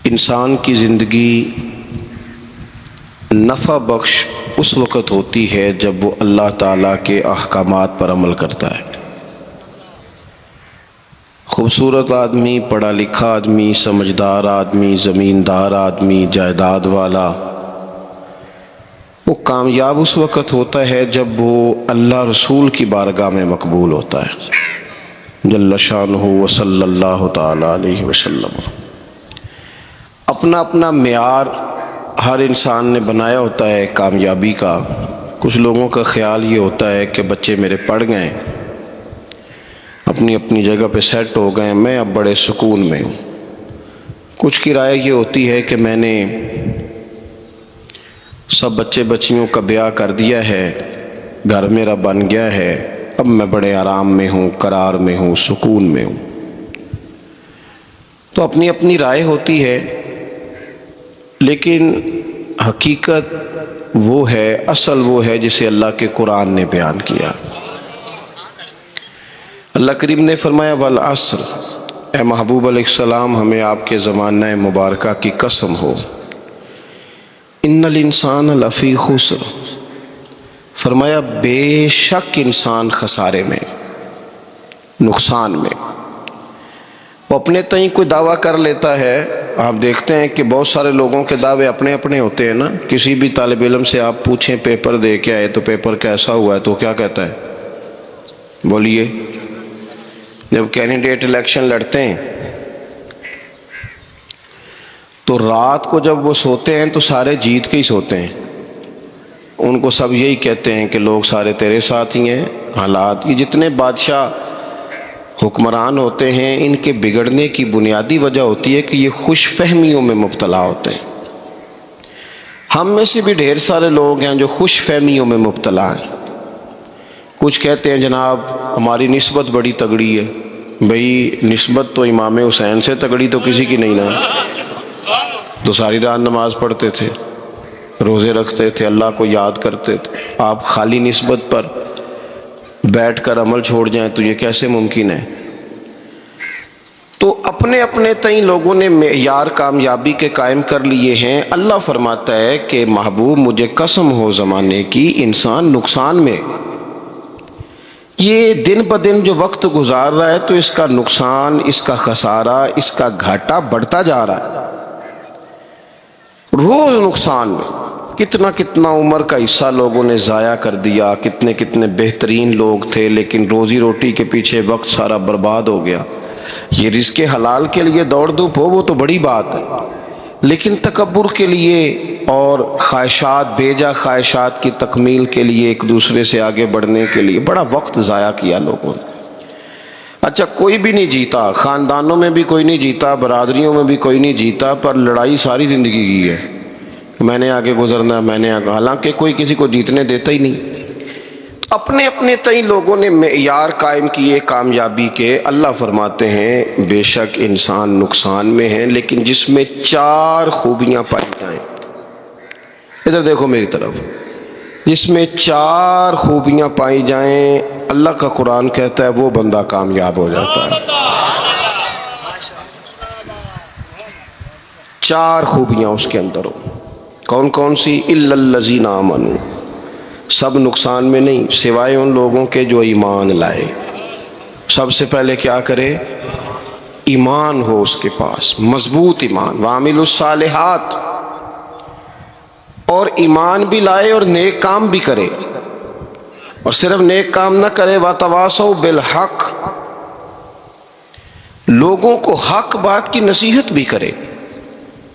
انسان کی زندگی نفع بخش اس وقت ہوتی ہے جب وہ اللہ تعالیٰ کے احکامات پر عمل کرتا ہے۔ خوبصورت آدمی، پڑھا لکھا آدمی، سمجھدار آدمی، زمیندار آدمی، جائیداد والا، وہ کامیاب اس وقت ہوتا ہے جب وہ اللہ رسول کی بارگاہ میں مقبول ہوتا ہے جل شانہ و صلی اللہ تعالیٰ علیہ وسلم۔ اپنا اپنا معیار ہر انسان نے بنایا ہوتا ہے کامیابی کا۔ کچھ لوگوں کا خیال یہ ہوتا ہے کہ بچے میرے پڑھ گئے، اپنی اپنی جگہ پہ سیٹ ہو گئے، میں اب بڑے سکون میں ہوں۔ کچھ کی رائے یہ ہوتی ہے کہ میں نے سب بچے بچیوں کا بیاہ کر دیا ہے، گھر میرا بن گیا ہے، اب میں بڑے آرام میں ہوں، قرار میں ہوں، سکون میں ہوں۔ تو اپنی اپنی رائے ہوتی ہے، لیکن حقیقت وہ ہے، اصل وہ ہے جسے اللہ کے قرآن نے بیان کیا۔ اللہ کریم نے فرمایا والعصر، اے محبوب علیہ السلام ہمیں آپ کے زمانہ مبارکہ کی قسم ہو، ان الانسان لفی خسر، فرمایا بے شک انسان خسارے میں، نقصان میں۔ وہ اپنے تئیں کوئی دعویٰ کر لیتا ہے، آپ دیکھتے ہیں کہ بہت سارے لوگوں کے دعوے اپنے اپنے ہوتے ہیں نا۔ کسی بھی طالب علم سے آپ پوچھیں پیپر دے کے آئے تو پیپر کیسا ہوا ہے تو کیا کہتا ہے؟ بولیے۔ جب کینڈیڈیٹ الیکشن لڑتے ہیں تو رات کو جب وہ سوتے ہیں تو سارے جیت کے ہی سوتے ہیں، ان کو سب یہی کہتے ہیں کہ لوگ سارے تیرے ساتھ ہی ہیں۔ حالات، یہ جتنے بادشاہ حکمران ہوتے ہیں ان کے بگڑنے کی بنیادی وجہ ہوتی ہے کہ یہ خوش فہمیوں میں مبتلا ہوتے ہیں۔ ہم میں سے بھی ڈھیر سارے لوگ ہیں جو خوش فہمیوں میں مبتلا ہیں۔ کچھ کہتے ہیں جناب ہماری نسبت بڑی تگڑی ہے، بھئی نسبت تو امام حسین سے تگڑی تو کسی کی نہیں نا، تو ساری رات نماز پڑھتے تھے، روزے رکھتے تھے، اللہ کو یاد کرتے تھے، آپ خالی نسبت پر بیٹھ کر عمل چھوڑ جائیں تو یہ کیسے ممکن ہے؟ تو اپنے اپنے تئیں لوگوں نے معیار کامیابی کے قائم کر لیے ہیں۔ اللہ فرماتا ہے کہ محبوب مجھے قسم ہو زمانے کی، انسان نقصان میں، یہ دن بدن جو وقت گزار رہا ہے تو اس کا نقصان، اس کا خسارہ، اس کا گھاٹا بڑھتا جا رہا ہے، روز نقصان میں۔ کتنا کتنا عمر کا حصہ لوگوں نے ضائع کر دیا، کتنے کتنے بہترین لوگ تھے لیکن روزی روٹی کے پیچھے وقت سارا برباد ہو گیا۔ یہ رزق حلال کے لیے دوڑ دھوپ ہو وہ تو بڑی بات ہے، لیکن تکبر کے لیے اور خواہشات، بیجا خواہشات کی تکمیل کے لیے، ایک دوسرے سے آگے بڑھنے کے لیے بڑا وقت ضائع کیا لوگوں نے۔ اچھا کوئی بھی نہیں جیتا، خاندانوں میں بھی کوئی نہیں جیتا، برادریوں میں بھی کوئی نہیں جیتا، پر لڑائی ساری زندگی کی ہے، میں نے آگے گزرنا، میں نے آگے، حالانکہ کوئی کسی کو جیتنے دیتا ہی نہیں۔ اپنے اپنے تئیں لوگوں نے معیار قائم کیے کامیابی کے۔ اللہ فرماتے ہیں بے شک انسان نقصان میں ہے، لیکن جس میں 4 خوبیاں پائی جائیں، ادھر دیکھو میری طرف، جس میں 4 خوبیاں پائی جائیں، اللہ کا قرآن کہتا ہے وہ بندہ کامیاب ہو جاتا ہے۔ 4 خوبیاں اس کے اندر ہو۔ کون کون سی؟ الا الذین آمنوا، سب نقصان میں نہیں سوائے ان لوگوں کے جو ایمان لائے۔ سب سے پہلے کیا کرے؟ ایمان ہو اس کے پاس، مضبوط ایمان، وعملوا الصالحات، اور ایمان بھی لائے اور نیک کام بھی کرے، اور صرف نیک کام نہ کرے، وتواصوا بالحق، لوگوں کو حق بات کی نصیحت بھی کرے۔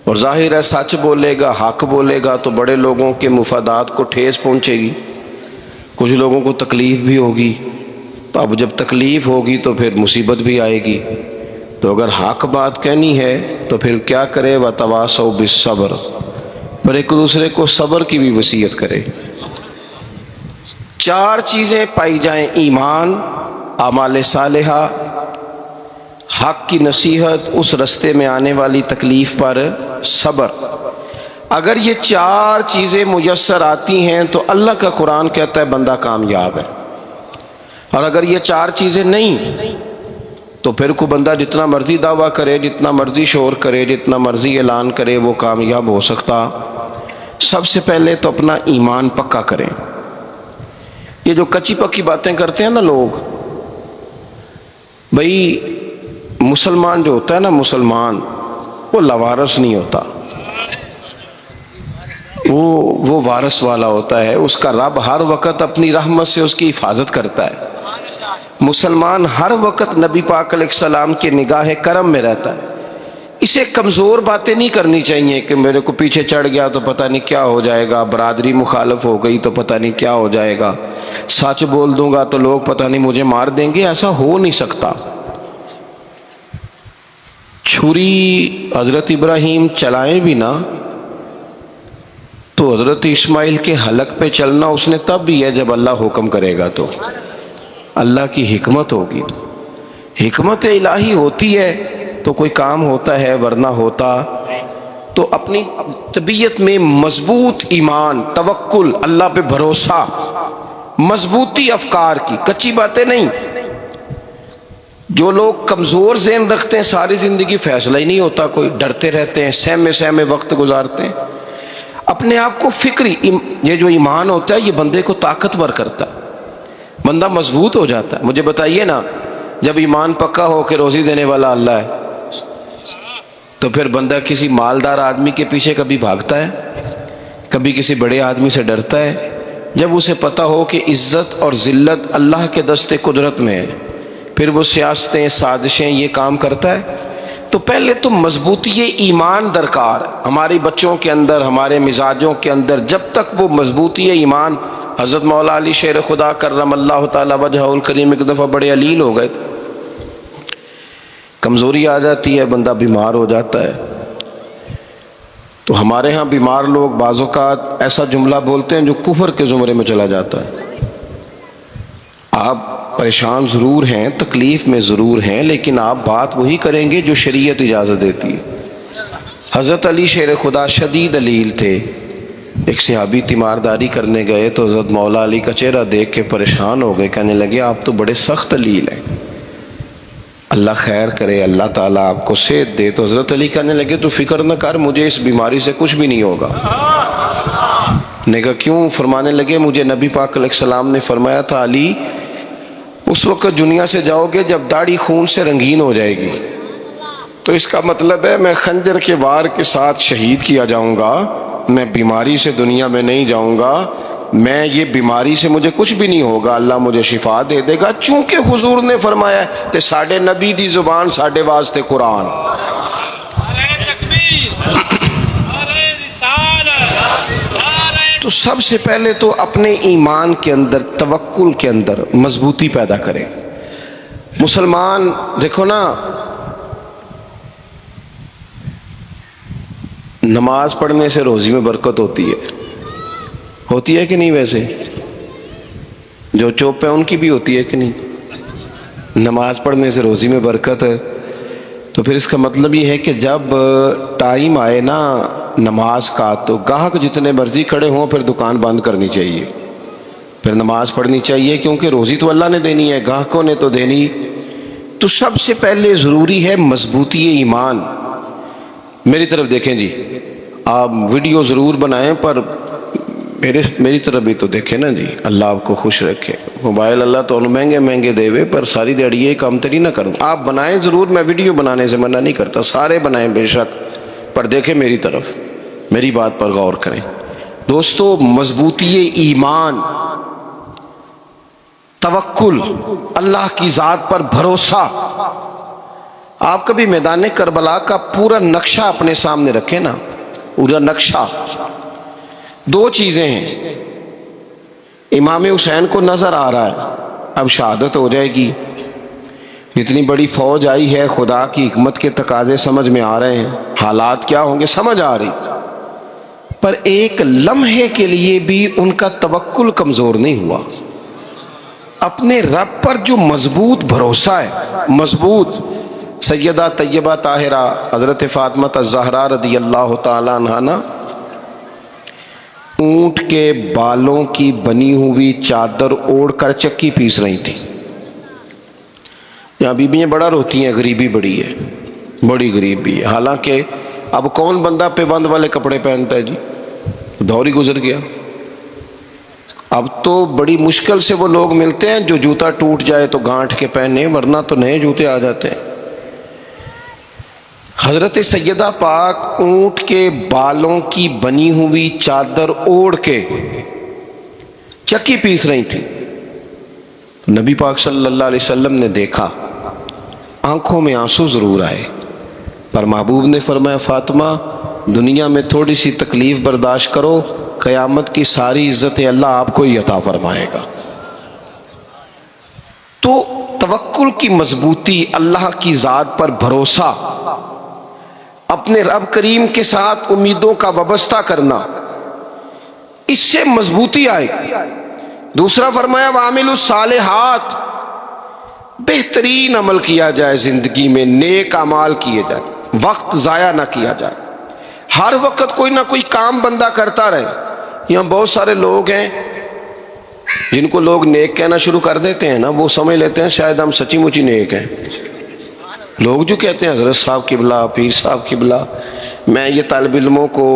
اور ظاہر ہے سچ بولے گا، حق بولے گا تو بڑے لوگوں کے مفادات کو ٹھیس پہنچے گی، کچھ لوگوں کو تکلیف بھی ہوگی، تو اب جب تکلیف ہوگی تو پھر مصیبت بھی آئے گی۔ تو اگر حق بات کہنی ہے تو پھر کیا کرے؟ وتواصوا بالصبر، پر ایک دوسرے کو صبر کی بھی وصیت کرے۔ 4 چیزیں پائی جائیں، ایمان، اعمال صالحہ، حق کی نصیحت، اس رستے میں آنے والی تکلیف پر صبر۔ اگر یہ 4 چیزیں میسر آتی ہیں تو اللہ کا قرآن کہتا ہے بندہ کامیاب ہے۔ اور اگر یہ 4 چیزیں نہیں تو پھر کوئی بندہ جتنا مرضی دعویٰ کرے، جتنا مرضی شور کرے، جتنا مرضی اعلان کرے، وہ کامیاب ہو سکتا؟ سب سے پہلے تو اپنا ایمان پکا کریں۔ یہ جو کچی پکی باتیں کرتے ہیں نا لوگ، بھئی مسلمان جو ہوتا ہے نا، مسلمان وہ لوارث نہیں ہوتا، وہ وارث والا ہوتا ہے۔ اس کا رب ہر وقت اپنی رحمت سے اس کی حفاظت کرتا ہے۔ مسلمان ہر وقت نبی پاک علیہ السلام کے نگاہ کرم میں رہتا ہے۔ اسے کمزور باتیں نہیں کرنی چاہیے کہ میرے کو پیچھے چڑھ گیا تو پتہ نہیں کیا ہو جائے گا، برادری مخالف ہو گئی تو پتہ نہیں کیا ہو جائے گا، سچ بول دوں گا تو لوگ پتہ نہیں مجھے مار دیں گے۔ ایسا ہو نہیں سکتا۔ چھری حضرت ابراہیم چلائیں بھی نا تو حضرت اسماعیل کے حلق پہ چلنا اس نے تب بھی ہے جب اللہ حکم کرے گا، تو اللہ کی حکمت ہوگی۔ حکمت الہی ہوتی ہے تو کوئی کام ہوتا ہے، ورنہ ہوتا تو اپنی طبیعت میں مضبوط ایمان، توکل، اللہ پہ بھروسہ، مضبوطی افکار کی، کچی باتیں نہیں۔ جو لوگ کمزور ذہن رکھتے ہیں ساری زندگی فیصلہ ہی نہیں ہوتا، کوئی ڈرتے رہتے ہیں، سہمے وقت گزارتے ہیں اپنے آپ کو فکری۔ یہ جو ایمان ہوتا ہے یہ بندے کو طاقتور کرتا ہے، بندہ مضبوط ہو جاتا ہے۔ مجھے بتائیے نا، جب ایمان پکا ہو کہ روزی دینے والا اللہ ہے تو پھر بندہ کسی مالدار آدمی کے پیچھے کبھی بھاگتا ہے؟ کبھی کسی بڑے آدمی سے ڈرتا ہے؟ جب اسے پتہ ہو کہ عزت اور ذلت اللہ کے دست قدرت میں ہے، پھر وہ سیاستیں، سازشیں یہ کام کرتا ہے۔ تو پہلے تو مضبوطی ایمان درکار ہمارے بچوں کے اندر، ہمارے مزاجوں کے اندر۔ جب تک وہ مضبوطی ایمان، حضرت مولا علی شیر خدا کرم اللہ تعالی وجہہ الکریم ایک دفعہ بڑے علیل ہو گئے، کمزوری آ جاتی ہے، بندہ بیمار ہو جاتا ہے۔ تو ہمارے ہاں بیمار لوگ بعض اوقات ایسا جملہ بولتے ہیں جو کفر کے زمرے میں چلا جاتا ہے۔ آپ پریشان ضرور ہیں، تکلیف میں ضرور ہیں، لیکن آپ بات وہی کریں گے جو شریعت اجازت دیتی ہے۔ حضرت علی شیر خدا شدید علیل تھے، ایک صحابی تیمارداری کرنے گئے تو حضرت مولا علی کا چہرہ دیکھ کے پریشان ہو گئے، کہنے لگے آپ تو بڑے سخت علیل ہیں، اللہ خیر کرے، اللہ تعالیٰ آپ کو صحت دے۔ تو حضرت علی کہنے لگے تو فکر نہ کر، مجھے اس بیماری سے کچھ بھی نہیں ہوگا۔ نے کہا کیوں؟ فرمانے لگے مجھے نبی پاک علیہ السلام نے فرمایا تھا علی اس وقت دنیا سے جاؤ گے جب داڑھی خون سے رنگین ہو جائے گی، تو اس کا مطلب ہے میں خنجر کے وار کے ساتھ شہید کیا جاؤں گا، میں بیماری سے دنیا میں نہیں جاؤں گا، میں یہ بیماری سے مجھے کچھ بھی نہیں ہوگا، اللہ مجھے شفا دے دے گا۔ چونکہ حضور نے فرمایا کہ ساڈے نبی دی زبان ساڈے واسطے قرآن۔ تو سب سے پہلے تو اپنے ایمان کے اندر، توکل کے اندر مضبوطی پیدا کریں۔ مسلمان دیکھو نا، نماز پڑھنے سے روزی میں برکت ہوتی ہے کہ نہیں؟ ویسے جو چوپ ہیں ان کی بھی ہوتی ہے کہ نہیں؟ نماز پڑھنے سے روزی میں برکت ہے، تو پھر اس کا مطلب یہ ہے کہ جب ٹائم آئے نا نماز کا تو گاہک جتنے مرضی کھڑے ہوں پھر دکان بند کرنی چاہیے، پھر نماز پڑھنی چاہیے، کیونکہ روزی تو اللہ نے دینی ہے، گاہکوں نے تو دینی۔ تو سب سے پہلے ضروری ہے مضبوطی ایمان۔ میری طرف دیکھیں جی، آپ ویڈیو ضرور بنائیں پر میری طرف بھی تو دیکھیں نا جی، اللہ آپ کو خوش رکھے۔ موبائل اللہ تو مہنگے دے وے، پر ساری دیڑی یہ کام تری نہ کروں۔ آپ بنائیں ضرور، میں ویڈیو بنانے سے منع نہیں کرتا، سارے بنائیں بے شک، پر دیکھیں میری طرف، میری بات پر غور کریں۔ دوستو، مضبوطی ایمان، توکل، اللہ کی ذات پر بھروسہ۔ آپ کبھی میدان کربلا کا پورا نقشہ اپنے سامنے رکھیں نا، پورا نقشہ۔ دو چیزیں ہیں، امام حسین کو نظر آ رہا ہے اب شہادت ہو جائے گی، اتنی بڑی فوج آئی ہے، خدا کی حکمت کے تقاضے سمجھ میں آ رہے ہیں، حالات کیا ہوں گے سمجھ آ رہی، پر ایک لمحے کے لیے بھی ان کا توکل کمزور نہیں ہوا۔ اپنے رب پر جو مضبوط بھروسہ ہے، مضبوط۔ سیدہ طیبہ طاہرہ حضرت فاطمہ الزہرا رضی اللہ تعالیٰ عنہا نا اونٹ کے بالوں کی بنی ہوئی چادر اوڑھ کر چکی پیس رہی تھی۔ یہاں بیویاں بڑا روتی ہیں، غریبی بڑی ہے، بڑی غریبی ہے۔ حالانکہ اب کون بندہ پیبند والے کپڑے پہنتا ہے جی، دور ہی گزر گیا۔ اب تو بڑی مشکل سے وہ لوگ ملتے ہیں جو جوتا ٹوٹ جائے تو گانٹھ کے پہنے، ورنہ تو نئے جوتے آ جاتے ہیں۔ حضرت سیدہ پاک اونٹ کے بالوں کی بنی ہوئی چادر اوڑھ کے چکی پیس رہی تھی۔ نبی پاک صلی اللہ علیہ وسلم نے دیکھا، آنکھوں میں آنسو ضرور آئے، پر محبوب نے فرمایا فاطمہ دنیا میں تھوڑی سی تکلیف برداشت کرو، قیامت کی ساری عزت اللہ آپ کو ہی عطا فرمائے گا۔ تو توکل کی مضبوطی، اللہ کی ذات پر بھروسہ، اپنے رب کریم کے ساتھ امیدوں کا وابستہ کرنا، اس سے مضبوطی آئے گی۔ دوسرا فرمایا وَعَمِلُوا الصَّالِحَاتِ، بہترین عمل کیا جائے زندگی میں، نیک اعمال کیے جائے، وقت ضائع نہ کیا جائے، ہر وقت کوئی نہ کوئی کام بندہ کرتا رہے۔ یہاں بہت سارے لوگ ہیں جن کو لوگ نیک کہنا شروع کر دیتے ہیں نا، وہ سمجھ لیتے ہیں شاید ہم سچی مچی نیک ہیں۔ لوگ جو کہتے ہیں حضرت صاحب قبلہ، پیر صاحب قبلہ، میں یہ طالب علموں کو،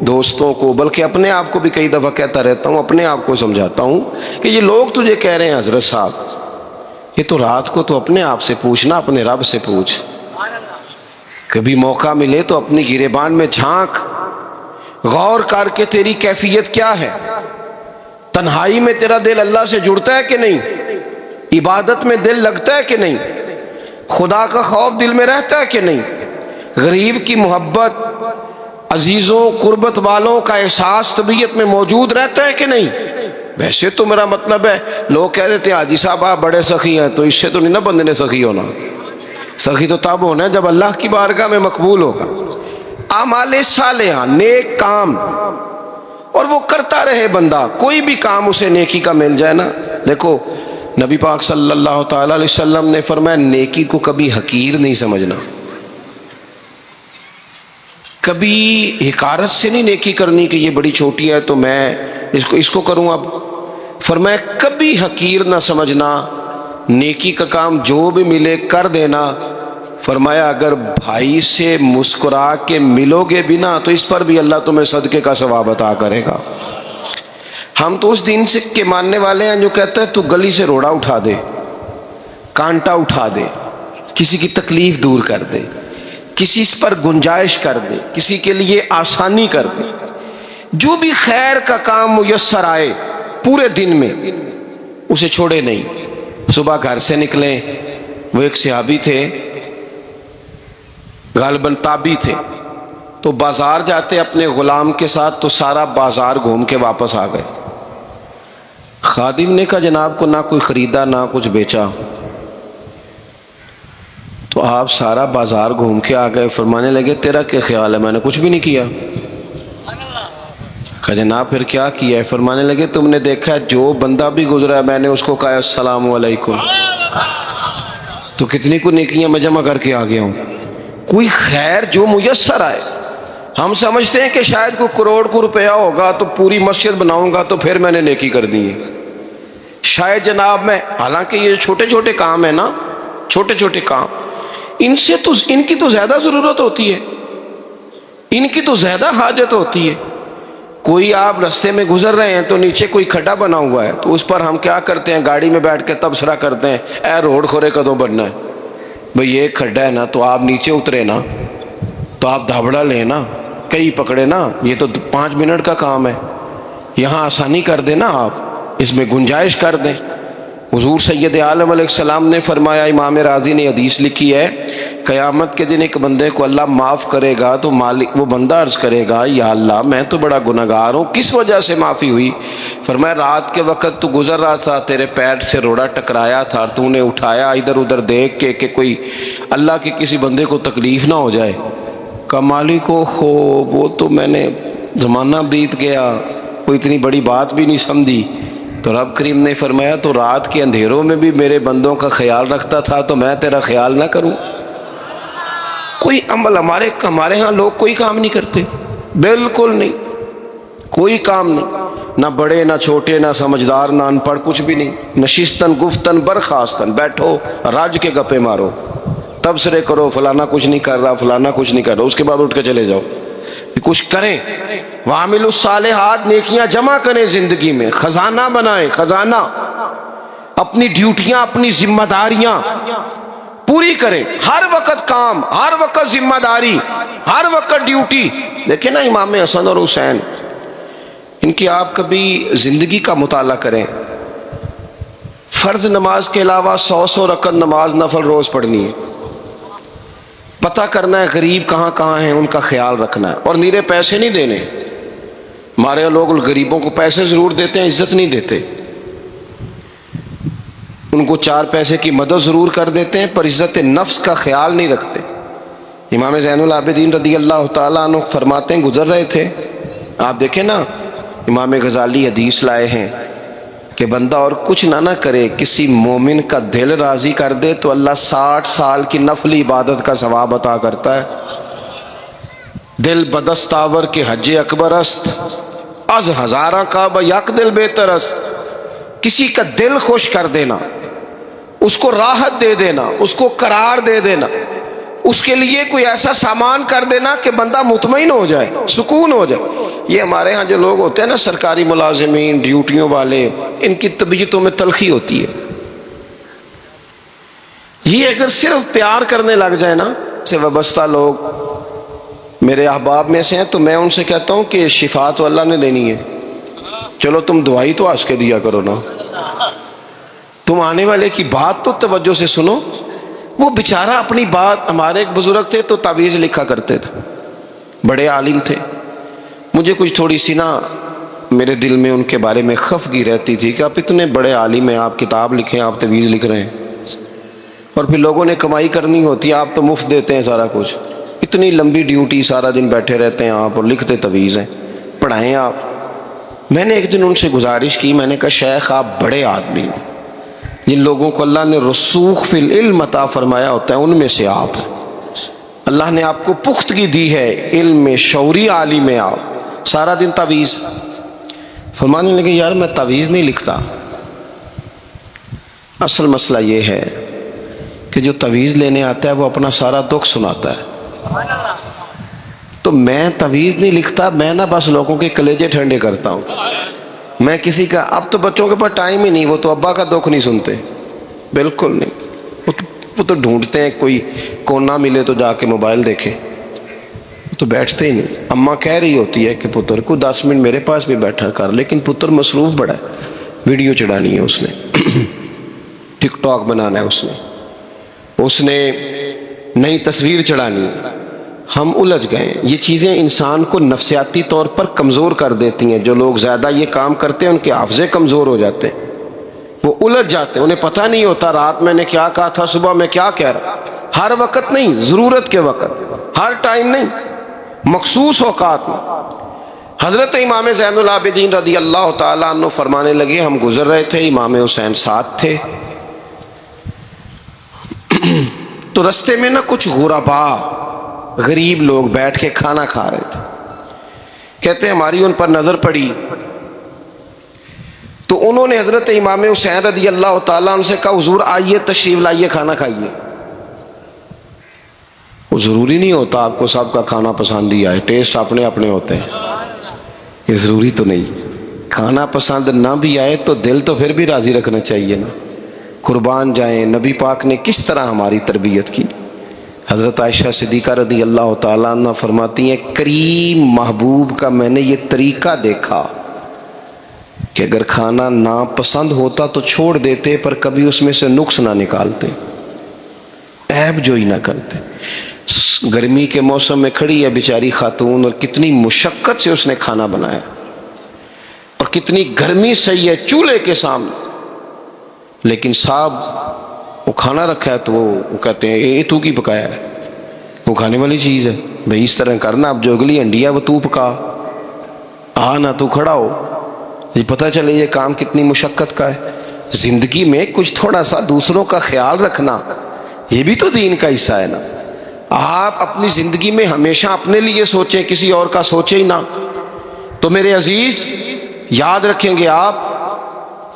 دوستوں کو، بلکہ اپنے آپ کو بھی کئی دفعہ کہتا رہتا ہوں، اپنے آپ کو سمجھاتا ہوں کہ یہ لوگ تجھے کہہ رہے ہیں حضرت صاحب، یہ تو رات کو تو اپنے آپ سے پوچھنا، اپنے رب سے پوچھ۔ کبھی موقع ملے تو اپنی گریبان میں جھانک، غور کر کے تیری کیفیت کیا ہے، تنہائی میں تیرا دل اللہ سے جڑتا ہے کہ نہیں، عبادت میں دل لگتا ہے کہ نہیں، خدا کا خوف دل میں رہتا ہے کہ نہیں، غریب کی محبت، عزیزوں قربت والوں کا احساس طبیعت میں موجود رہتا ہے کہ نہیں۔ ویسے تو میرا مطلب ہے، لوگ کہہ دیتے ہیں حاجی صاحب آپ بڑے سخی ہیں، تو اس سے تو نہیں نا بندے نے سخی ہونا، سخی تو تب ہونا ہے جب اللہ کی بارگاہ میں مقبول ہوگا۔ اعمال صالحہ، نیک کام، اور وہ کرتا رہے بندہ، کوئی بھی کام اسے نیکی کا مل جائے نا۔ دیکھو نبی پاک صلی اللہ تعالی علیہ وسلم نے فرمایا نیکی کو کبھی حقیر نہیں سمجھنا، کبھی حقارت سے نہیں نیکی کرنی کہ یہ بڑی چھوٹی ہے تو میں اس کو کروں۔ اب فرمایا کبھی حقیر نہ سمجھنا، نیکی کا کام جو بھی ملے کر دینا۔ فرمایا اگر بھائی سے مسکرا کے ملو گے بھی نا تو اس پر بھی اللہ تمہیں صدقے کا ثواب عطا کرے گا۔ ہم تو اس دین سے کے ماننے والے ہیں جو کہتا ہے تو گلی سے روڑا اٹھا دے، کانٹا اٹھا دے، کسی کی تکلیف دور کر دے، کسی اس پر گنجائش کر دے، کسی کے لیے آسانی کر دے، جو بھی خیر کا کام میسر آئے پورے دن میں اسے چھوڑے نہیں۔ صبح گھر سے نکلیں، وہ ایک صحابی تھے، غالباً تابعی تھے، تو بازار جاتے اپنے غلام کے ساتھ تو سارا بازار گھوم کے واپس آ گئے۔ خادم نے کہا جناب کو نہ کوئی خریدا نہ کچھ بیچا، تو آپ سارا بازار گھوم کے آ گئے۔ فرمانے لگے تیرا کیا خیال ہے، میں نے کچھ بھی نہیں کیا۔ کہا جناب پھر کیا کیا ہے؟ فرمانے لگے تم نے دیکھا جو بندہ بھی گزرا ہے میں نے اس کو کہا السلام علیکم، تو کتنی کو نیکیاں میں جمع کر کے آ گیا ہوں۔ کوئی خیر جو میسر آئے، ہم سمجھتے ہیں کہ شاید کوئی کروڑ کو روپیہ ہوگا تو پوری مسجد بناؤں گا تو پھر میں نے نیکی کر دی ہے، شاید جناب میں، حالانکہ یہ چھوٹے چھوٹے کام ہیں نا، چھوٹے چھوٹے کام، ان کی تو زیادہ ضرورت ہوتی ہے، ان کی تو زیادہ حاجت ہوتی ہے۔ کوئی آپ رستے میں گزر رہے ہیں تو نیچے کوئی کھڈا بنا ہوا ہے تو اس پر ہم کیا کرتے ہیں، گاڑی میں بیٹھ کے تبصرہ کرتے ہیں اے روڈ کھورے کدوں بننا ہے، بھئی یہ کھڈا ہے نا تو آپ نیچے اترے نا، تو آپ دھابڑا لیں نا، کئی پکڑے نا، یہ تو 5 منٹ کا کام ہے، یہاں آسانی کر دیں نا، آپ اس میں گنجائش کر دیں۔ حضور سید عالم علیہ السلام نے فرمایا، امام راضی نے حدیث لکھی ہے، قیامت کے دن ایک بندے کو اللہ معاف کرے گا تو مالک وہ بندہ عرض کرے گا یا اللہ میں تو بڑا گنہگار ہوں، کس وجہ سے معافی ہوئی؟ فرمایا رات کے وقت تو گزر رہا تھا، تیرے پیر سے روڑا ٹکرایا تھا، تو نے اٹھایا ادھر ادھر دیکھ کے کہ کوئی اللہ کے کسی بندے کو تکلیف نہ ہو جائے۔ کہ مالک ہو وہ تو میں نے زمانہ بیت گیا، کوئی اتنی بڑی بات بھی نہیں سمجھی۔ تو رب کریم نے فرمایا تو رات کے اندھیروں میں بھی میرے بندوں کا خیال رکھتا تھا تو میں تیرا خیال نہ کروں؟ کوئی عمل ہمارے ہاں لوگ کوئی کام نہیں کرتے، بالکل نہیں، کوئی کام نہیں۔ نہ بڑے نہ چھوٹے نہ سمجھدار نہ ان پڑھ، کچھ بھی نہیں، نشستن گفتن برخاستن، بیٹھو راج کے گپے مارو، تبصرے کرو فلانا کچھ نہیں کر رہا، فلانا کچھ نہیں کر رہا، اس کے بعد اٹھ کے چلے جاؤ کچھ کریں۔ وَعَمِلُوا الصَّالِحَاتِ، نیکیاں جمع کریں زندگی میں، خزانہ بنائیں، خزانہ، اپنی ڈیوٹیاں اپنی ذمہ داریاں پوری کریں، ہر وقت کام، ہر وقت ذمہ داری، ہر وقت ڈیوٹی۔ دیکھیں نا امام حسن اور حسین، ان کی آپ کبھی زندگی کا مطالعہ کریں، فرض نماز کے علاوہ 100 رکعت نماز نفل روز پڑھنی ہے، پتہ کرنا ہے غریب کہاں کہاں ہیں، ان کا خیال رکھنا ہے، اور نیرے پیسے نہیں دینے۔ ہمارے لوگ غریبوں کو پیسے ضرور دیتے ہیں، عزت نہیں دیتے، ان کو 4 پیسے کی مدد ضرور کر دیتے ہیں پر عزت نفس کا خیال نہیں رکھتے۔ امام زین العابدین رضی اللہ تعالیٰ عنہ فرماتے ہیں، گزر رہے تھے، آپ دیکھیں نا امام غزالی حدیث لائے ہیں کہ بندہ اور کچھ نہ کرے، کسی مومن کا دل راضی کر دے تو اللہ 60 سال کی نفلی عبادت کا ثواب عطا کرتا ہے۔ دل بدستاور کے حج اکبر است، از ہزارہ کعبہ یک دل بہتر است۔ کسی کا دل خوش کر دینا، اس کو راحت دے دینا، اس کو قرار دے دینا، اس کے لیے کوئی ایسا سامان کر دینا کہ بندہ مطمئن ہو جائے، سکون ہو جائے۔ یہ ہمارے ہاں جو لوگ ہوتے ہیں نا سرکاری ملازمین، ڈیوٹیوں والے، ان کی طبیعتوں میں تلخی ہوتی ہے۔ یہ اگر صرف پیار کرنے لگ جائے نا، سے وابستہ لوگ میرے احباب میں سے ہیں تو میں ان سے کہتا ہوں کہ شفا تو اللہ نے دینی ہے، چلو تم دعائی تو آج کے دیا کرو نا، تم آنے والے کی بات تو توجہ سے سنو۔ وہ بیچارہ اپنی بات، ہمارے ایک بزرگ تھے تو تعویذ لکھا کرتے تھے، بڑے عالم تھے، مجھے کچھ تھوڑی سی نا میرے دل میں ان کے بارے میں خفگی رہتی تھی کہ آپ اتنے بڑے عالم ہیں، آپ کتاب لکھیں، آپ تعویذ لکھ رہے ہیں، اور پھر لوگوں نے کمائی کرنی ہوتی ہے، آپ تو مفت دیتے ہیں سارا کچھ، اتنی لمبی ڈیوٹی، سارا دن بیٹھے رہتے ہیں آپ اور لکھتے تعویذ ہیں، پڑھائیں آپ۔ میں نے ایک دن ان سے گزارش کی، میں نے کہا شیخ آپ بڑے آدمی ہیں، جن لوگوں کو اللہ نے رسوخ فی العلم عطا فرمایا ہوتا ہے ان میں سے آپ، اللہ نے آپ کو پختگی دی ہے علم میں، شعوری عالم میں، آپ سارا دن تعویذ۔ فرمانے لگے یار میں تعویذ نہیں لکھتا، اصل مسئلہ یہ ہے کہ جو تعویذ لینے آتا ہے وہ اپنا سارا دکھ سناتا ہے، تو میں تعویذ نہیں لکھتا، میں نہ بس لوگوں کے کلیجے ٹھنڈے کرتا ہوں، میں کسی کا، اب تو بچوں کے پاس ٹائم ہی نہیں، وہ تو ابا کا دکھ نہیں سنتے، بالکل نہیں، وہ تو ڈھونڈتے ہیں کوئی کونا ملے تو جا کے موبائل دیکھیں، وہ تو بیٹھتے ہی نہیں۔ اماں کہہ رہی ہوتی ہے کہ پتر کو 10 منٹ میرے پاس بھی بیٹھا کر، لیکن پتر مصروف بڑا ہے، ویڈیو چڑھانی ہے اس نے، ٹک ٹاک بنانا ہے اس نے نئی تصویر چڑھانی ہے۔ ہم الجھ گئے، یہ چیزیں انسان کو نفسیاتی طور پر کمزور کر دیتی ہیں، جو لوگ زیادہ یہ کام کرتے ہیں ان کے حافظے کمزور ہو جاتے ہیں، وہ الجھ جاتے ہیں، انہیں پتہ نہیں ہوتا رات میں نے کیا کہا تھا، صبح میں کیا کہہ رہا۔ ہر وقت نہیں، ضرورت کے وقت، ہر ٹائم نہیں، مخصوص اوقات میں۔ حضرت امام زین العابدین رضی اللہ تعالیٰ عنہ فرمانے لگے، ہم گزر رہے تھے، امام حسین ساتھ تھے، تو رستے میں نا کچھ غربا، غریب لوگ بیٹھ کے کھانا کھا رہے تھے، کہتے ہیں ہماری ان پر نظر پڑی تو انہوں نے حضرت امام حسین رضی اللہ تعالیٰ عنہ سے کہا حضور آئیے تشریف لائیے کھانا کھائیے۔ وہ ضروری نہیں ہوتا آپ کو سب کا کھانا پسند ہی آئے، ٹیسٹ اپنے اپنے ہوتے ہیں، یہ ضروری تو نہیں، کھانا پسند نہ بھی آئے تو دل تو پھر بھی راضی رکھنا چاہیے نا۔ قربان جائیں نبی پاک نے کس طرح ہماری تربیت کی۔ حضرت عائشہ صدیقہ رضی اللہ تعالیٰ عنہ فرماتی ہیں کریم محبوب کا میں نے یہ طریقہ دیکھا کہ اگر کھانا نا پسند ہوتا تو چھوڑ دیتے، پر کبھی اس میں سے نقص نہ نکالتے، عیب جوئی نہ کرتے۔ گرمی کے موسم میں کھڑی ہے بیچاری خاتون اور کتنی مشقت سے اس نے کھانا بنایا اور کتنی گرمی سہی ہے چولہے کے سامنے، لیکن صاحب وہ کھانا رکھا ہے تو وہ کہتے ہیں یہ تو کی پکایا ہے، وہ کھانے والی چیز ہے بھئی، اس طرح کرنا، اب جو اگلی انڈی ہے وہ تو پکا، نہ تو کھڑا ہو، یہ پتہ چلے یہ کام کتنی مشقت کا ہے۔ زندگی میں کچھ تھوڑا سا دوسروں کا خیال رکھنا یہ بھی تو دین کا حصہ ہے نا۔ آپ اپنی زندگی میں ہمیشہ اپنے لیے سوچیں، کسی اور کا سوچیں ہی نہ۔ تو میرے عزیز یاد رکھیں گے آپ،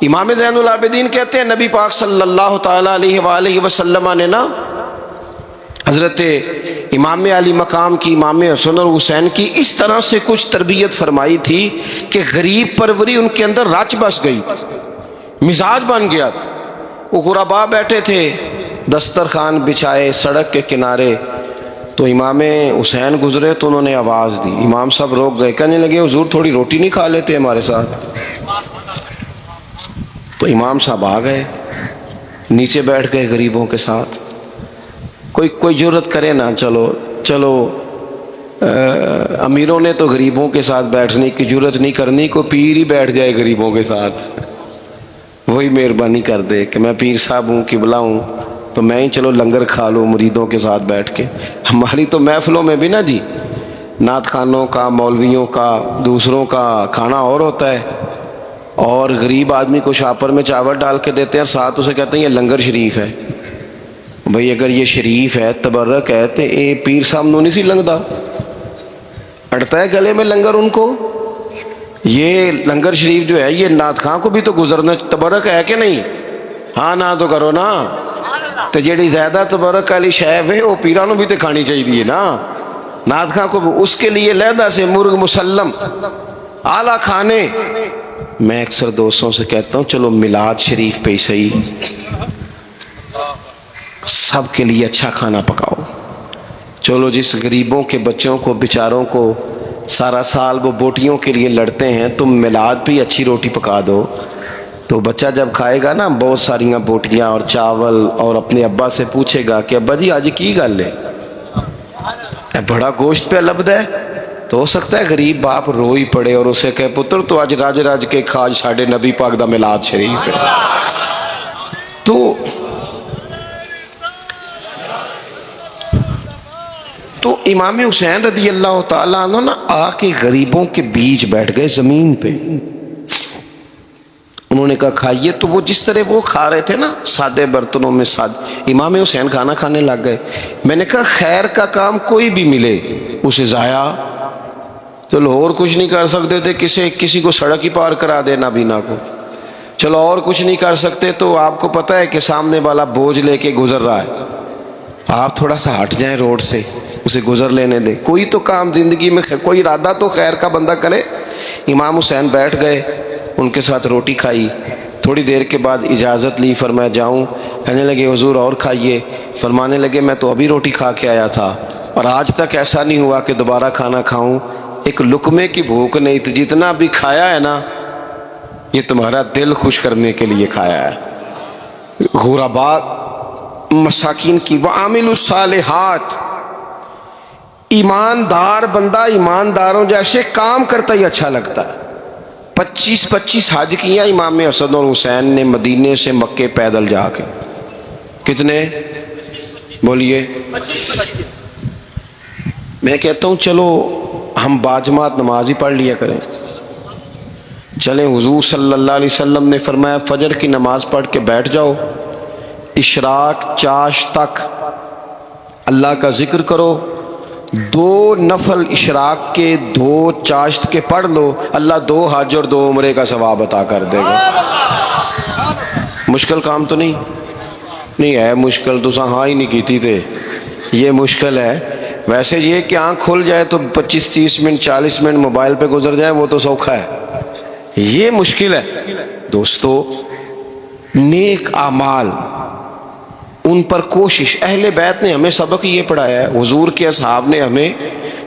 امام زین العابدین کہتے ہیں نبی پاک صلی اللہ تعالیٰ علیہ وآلہ وسلم نے نا حضرت امام علی مقام کی، امام حسن اور حسین کی اس طرح سے کچھ تربیت فرمائی تھی کہ غریب پروری ان کے اندر رچ بس گئی، مزاج بن گیا۔ وہ غربا بیٹھے تھے دسترخوان بچھائے سڑک کے کنارے، تو امام حسین گزرے تو انہوں نے آواز دی، امام صاحب روک گئے، کہنے لگے حضور تھوڑی روٹی نہیں کھا لیتے ہمارے ساتھ؟ تو امام صاحب آ گئے، نیچے بیٹھ گئے غریبوں کے ساتھ۔ کوئی جرت کرے نا، چلو امیروں نے تو غریبوں کے ساتھ بیٹھنے کی جرت نہیں کرنی، کوئی پیر ہی بیٹھ جائے غریبوں کے ساتھ، وہی مہربانی کر دے کہ میں پیر صاحب ہوں، قبلہ ہوں، تو میں ہی چلو لنگر کھا لوں مریدوں کے ساتھ بیٹھ کے۔ ہماری تو محفلوں میں بھی نا جی، نعت خانوں کا، مولویوں کا، دوسروں کا کھانا اور ہوتا ہے، اور غریب آدمی کو شاپر میں چاول ڈال کے دیتے ہیں، ساتھ اسے کہتے ہیں یہ لنگر شریف ہے۔ بھئی اگر یہ شریف ہے، تبرک ہے، تو اے پیر صاحب نو نہیں سی لنگدا، اڑتا ہے گلے میں لنگر ان کو۔ یہ لنگر شریف جو ہے یہ نعت خاں کو بھی تو گزرنا تبرک ہے کہ نہیں؟ ہاں نہ تو کرو نا، تو جیڑی زیادہ تبرک والی شیف ہے وہ پیران نو بھی تو کھانی چاہیے نا، نعت خاں کو اس کے لیے لہدہ سے مرغ مسلم اعلیٰ کھانے۔ میں اکثر دوستوں سے کہتا ہوں چلو میلاد شریف پہ ہی صحیح سب کے لیے اچھا کھانا پکاؤ، چلو جس غریبوں کے بچوں کو بیچاروں کو سارا سال وہ بوٹیوں کے لیے لڑتے ہیں، تم میلاد پہ اچھی روٹی پکا دو، تو بچہ جب کھائے گا نا بہت ساریاں بوٹیاں اور چاول، اور اپنے ابا سے پوچھے گا کہ ابا جی آج کی گل ہے، بڑا گوشت پہ لبد ہے، تو ہو سکتا ہے غریب باپ رو ہی پڑے اور اسے کہے پتر تو آج راج راج کے کھا، آج ساڑھے نبی پاک دا میلاد شریف ہے۔ تو امام حسین رضی اللہ تعالیٰ عنہ نا آ کے غریبوں کے بیچ بیٹھ گئے زمین پہ، انہوں نے کہا کھائیے، تو وہ جس طرح وہ کھا رہے تھے نا سادے برتنوں میں امام حسین کھانا کھانے لگ گئے۔ میں نے کہا خیر کا کام کوئی بھی ملے اسے ضائع، چلو اور کچھ نہیں کر سکتے تھے، کسی کو سڑک ہی پار کرا دے نابینا کو، چلو اور کچھ نہیں کر سکتے، تو آپ کو پتہ ہے کہ سامنے والا بوجھ لے کے گزر رہا ہے، آپ تھوڑا سا ہٹ جائیں روڈ سے، اسے گزر لینے دیں، کوئی تو کام زندگی میں کوئی ارادہ تو خیر کا بندہ کرے۔ امام حسین بیٹھ گئے، ان کے ساتھ روٹی کھائی، تھوڑی دیر کے بعد اجازت لی، فرمایا جاؤں؟ کہنے لگے حضور اور کھائیے۔ فرمانے لگے میں تو ابھی روٹی کھا کے آیا تھا اور آج تک ایسا نہیں ہوا کہ دوبارہ کھانا کھاؤں، ایک لقمے کی بھوک نہیں تھی، جتنا بھی کھایا ہے نا یہ تمہارا دل خوش کرنے کے لیے کھایا ہے۔ غربا مساکین کی وعامل الصالحات، ایماندار بندہ ایمانداروں جیسے کام کرتا ہی اچھا لگتا ہے۔ 25 حج کیا امام حسن اور حسین نے مدینے سے مکے پیدل جا کے، کتنے بولیے؟ میں کہتا ہوں چلو ہم باجماعت نماز ہی پڑھ لیا کریں، چلیں حضور صلی اللہ علیہ وسلم نے فرمایا فجر کی نماز پڑھ کے بیٹھ جاؤ، اشراق چاش تک اللہ کا ذکر کرو، 2 نفل اشراق کے 2 چاشت کے پڑھ لو، اللہ 2 حج اور 2 عمرے کا ثواب عطا کر دے گا۔ مشکل کام تو نہیں ہے، مشکل تو ہاں ہی نہیں کیتی تھے، یہ مشکل ہے۔ ویسے یہ کہ آنکھ کھل جائے تو 25-30 منٹ 40 منٹ موبائل پہ گزر جائے وہ تو سوکھا ہے، یہ مشکل ہے۔ دوستو نیک اعمال ان پر کوشش، اہل بیت نے ہمیں سبق یہ پڑھایا ہے، حضور کے اصحاب نے ہمیں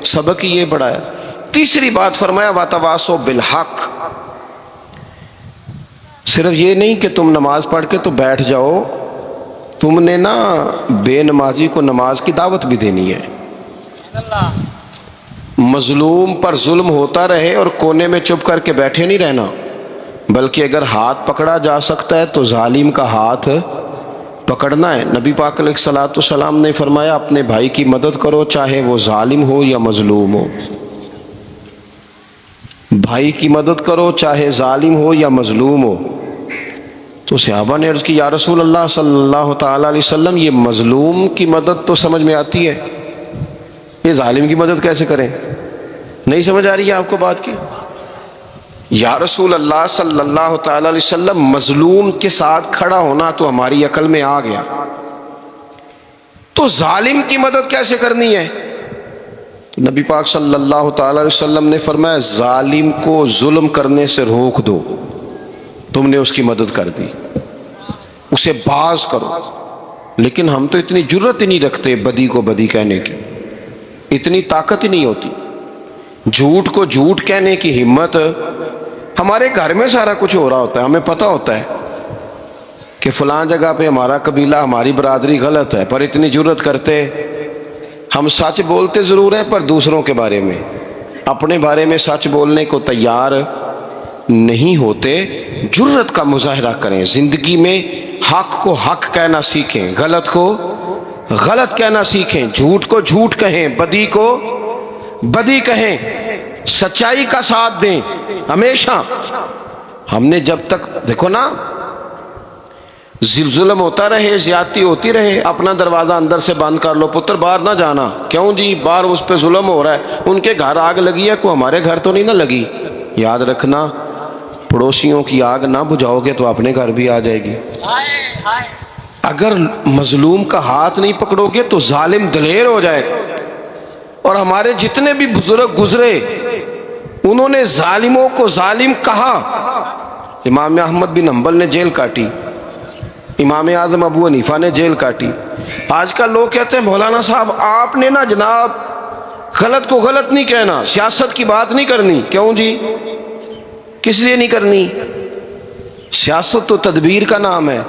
سبق یہ پڑھایا۔ تیسری بات فرمایا وَتَوَاصَوْا بِالْحَقِّ، صرف یہ نہیں کہ تم نماز پڑھ کے تو بیٹھ جاؤ، تم نے نا بے نمازی کو نماز کی دعوت بھی دینی ہے۔ مظلوم پر ظلم ہوتا رہے اور کونے میں چپ کر کے بیٹھے نہیں رہنا، بلکہ اگر ہاتھ پکڑا جا سکتا ہے تو ظالم کا ہاتھ پکڑنا ہے۔ نبی پاک علیہ الصلوۃ والسلام نے فرمایا اپنے بھائی کی مدد کرو چاہے وہ ظالم ہو یا مظلوم ہو، بھائی کی مدد کرو چاہے ظالم ہو یا مظلوم ہو۔ تو صحابہ نے عرض کی یا رسول اللہ صلی اللہ تعالیٰ علیہ وسلم یہ مظلوم کی مدد تو سمجھ میں آتی ہے، یہ ظالم کی مدد کیسے کریں؟ نہیں سمجھ آ رہی ہے آپ کو بات کی؟ یا رسول اللہ صلی اللہ تعالی علیہ وسلم، مظلوم کے ساتھ کھڑا ہونا تو ہماری عقل میں آ گیا، تو ظالم کی مدد کیسے کرنی ہے؟ نبی پاک صلی اللہ تعالی علیہ وسلم نے فرمایا ظالم کو ظلم کرنے سے روک دو، تم نے اس کی مدد کر دی، اسے باز کرو۔ لیکن ہم تو اتنی جرت ہی نہیں رکھتے بدی کو بدی کہنے کی، اتنی طاقت ہی نہیں ہوتی، جھوٹ کو جھوٹ کہنے کی ہمت۔ ہمارے گھر میں سارا کچھ ہو رہا ہوتا ہے، ہمیں پتہ ہوتا ہے کہ فلاں جگہ پہ ہمارا قبیلہ ہماری برادری غلط ہے، پر اتنی جرت کرتے، ہم سچ بولتے ضرور ہیں پر دوسروں کے بارے میں، اپنے بارے میں سچ بولنے کو تیار نہیں ہوتے۔ جرت کا مظاہرہ کریں، زندگی میں حق کو حق کہنا سیکھیں، غلط کو غلط کہنا سیکھیں، جھوٹ کو جھوٹ کہیں، بدی کو بدی کہیں، سچائی کا ساتھ دیں ہمیشہ۔ ہم نے جب تک دیکھو نا، ظلم ہوتا رہے، زیادتی ہوتی رہے، اپنا دروازہ اندر سے بند کر لو، پتر باہر نہ جانا، کیوں جی باہر اس پہ ظلم ہو رہا ہے، ان کے گھر آگ لگی ہے، کوئی ہمارے گھر تو نہیں نہ لگی۔ یاد رکھنا، پڑوسیوں کی آگ نہ بجھاؤ گے تو اپنے گھر بھی آ جائے گی۔ اگر مظلوم کا ہاتھ نہیں پکڑو گے تو ظالم دلیر ہو جائے گا۔ اور ہمارے جتنے بھی بزرگ گزرے انہوں نے ظالموں کو ظالم کہا۔ امام احمد بن حنبل نے جیل کاٹی، امام اعظم ابو حنیفہ نے جیل کاٹی۔ آج کل لوگ کہتے ہیں مولانا صاحب آپ نے نا جناب غلط کو غلط نہیں کہنا، سیاست کی بات نہیں کرنی۔ کیوں جی؟ کس لیے نہیں کرنی؟ سیاست تو تدبیر کا نام ہے۔